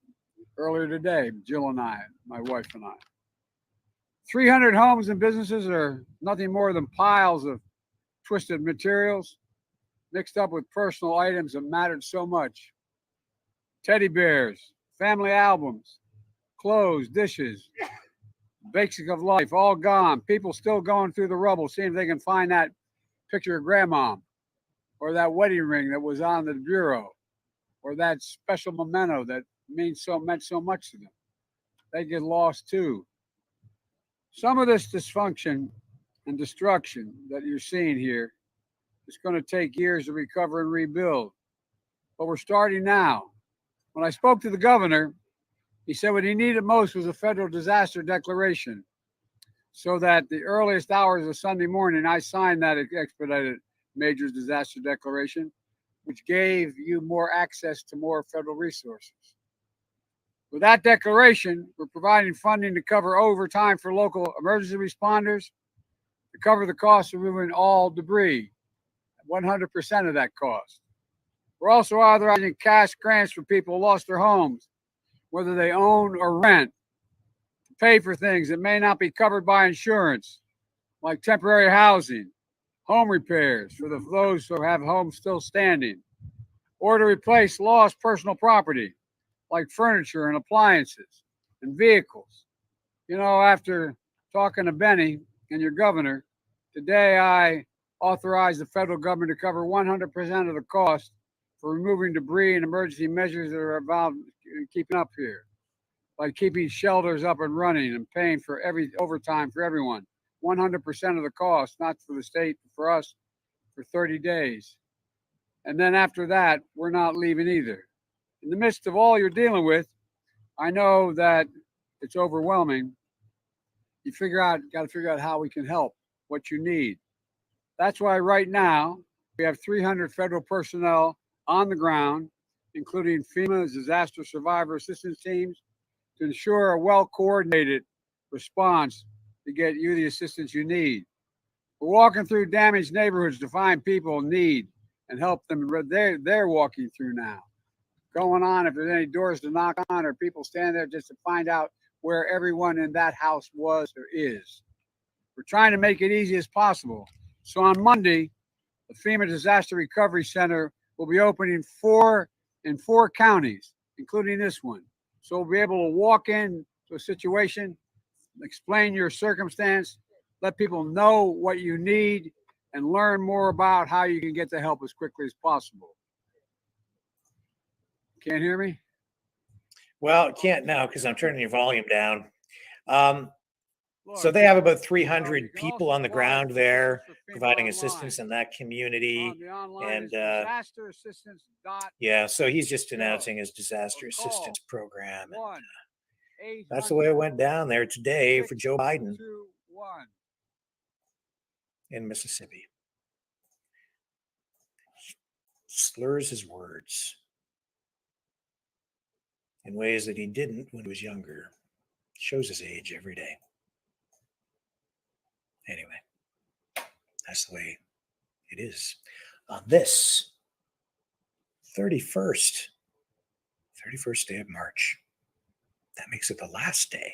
earlier today, Jill and I, my wife and I. 300 homes and businesses are nothing more than piles of twisted materials mixed up with personal items that mattered so much. Teddy bears, family albums, clothes, dishes, basic of life, all gone. People still going through the rubble, seeing if they can find that picture of grandma or that wedding ring that was on the bureau or that special memento that meant so much to them. They get lost too. Some of this dysfunction and destruction that you're seeing here is going to take years to recover and rebuild. But we're starting now. When I spoke to the governor, he said what he needed most was a federal disaster declaration, so that the earliest hours of Sunday morning, I signed that expedited major disaster declaration, which gave you more access to more federal resources. With that declaration, we're providing funding to cover overtime for local emergency responders, to cover the cost of removing all debris, 100% of that cost. We're also authorizing cash grants for people who lost their homes, whether they own or rent, to pay for things that may not be covered by insurance, like temporary housing, home repairs for those who have homes still standing, or to replace lost personal property, like furniture and appliances and vehicles. You know, after talking to Benny and your governor, today I authorized the federal government to cover 100% of the cost for removing debris and emergency measures that are about keeping up here, like keeping shelters up and running and paying for every overtime for everyone. 100% of the cost, not for the state, but for us, for 30 days. And then after that, we're not leaving either. In the midst of all you're dealing with, I know that it's overwhelming. You got to figure out how we can help, what you need. That's why right now we have 300 federal personnel on the ground, including FEMA disaster survivor assistance teams, to ensure a well-coordinated response to get you the assistance you need. We're walking through damaged neighborhoods to find people in need and help them. They're walking through now. Going on, if there's any doors to knock on or people stand there just to find out where everyone in that house was or is. We're trying to make it easy as possible. So on Monday, the FEMA Disaster Recovery Center will be opening in four counties, including this one. So we'll be able to walk into a situation, explain your circumstance, let people know what you need, and learn more about how you can get the help as quickly as possible. Can't hear me? Well, can't now because I'm turning your volume down. So they have about 300 people on the ground there providing assistance in that community. And yeah, so he's just announcing his disaster assistance program. And that's the way it went down there today for Joe Biden in Mississippi. Slurs his words in ways that he didn't when he was younger. Shows his age every day. Anyway, that's the way it is. On this 31st day of March, that makes it the last day.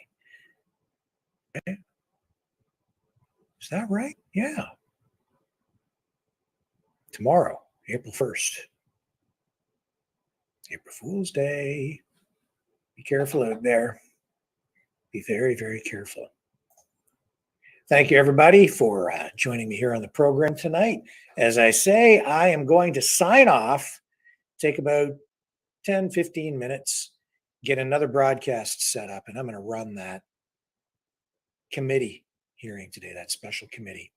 Okay. Is that right? Yeah. Tomorrow, April 1st, April Fool's Day. Be careful out there. Be very, very careful. Thank you, everybody, for joining me here on the program tonight. As I say, I am going to sign off, take about 10, 15 minutes, get another broadcast set up, and I'm going to run that committee hearing today, that special committee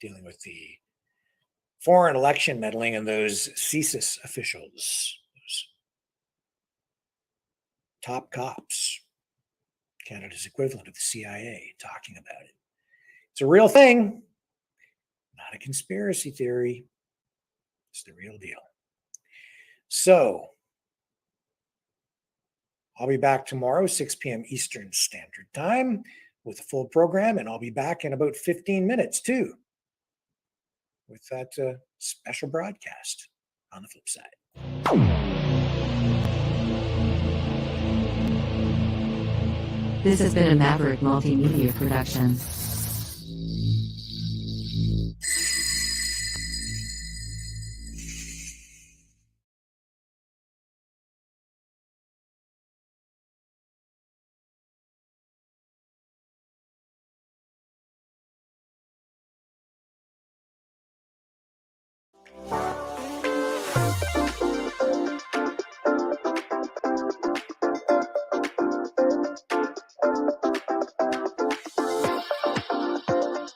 dealing with the foreign election meddling and those CSIS officials, those top cops, Canada's equivalent of the CIA, talking about it. It's a real thing, not a conspiracy theory. It's the real deal. So I'll be back tomorrow, 6 p.m. Eastern Standard Time with a full program, and I'll be back in about 15 minutes too with that special broadcast on the flip side. This has been a Maverick Multimedia production.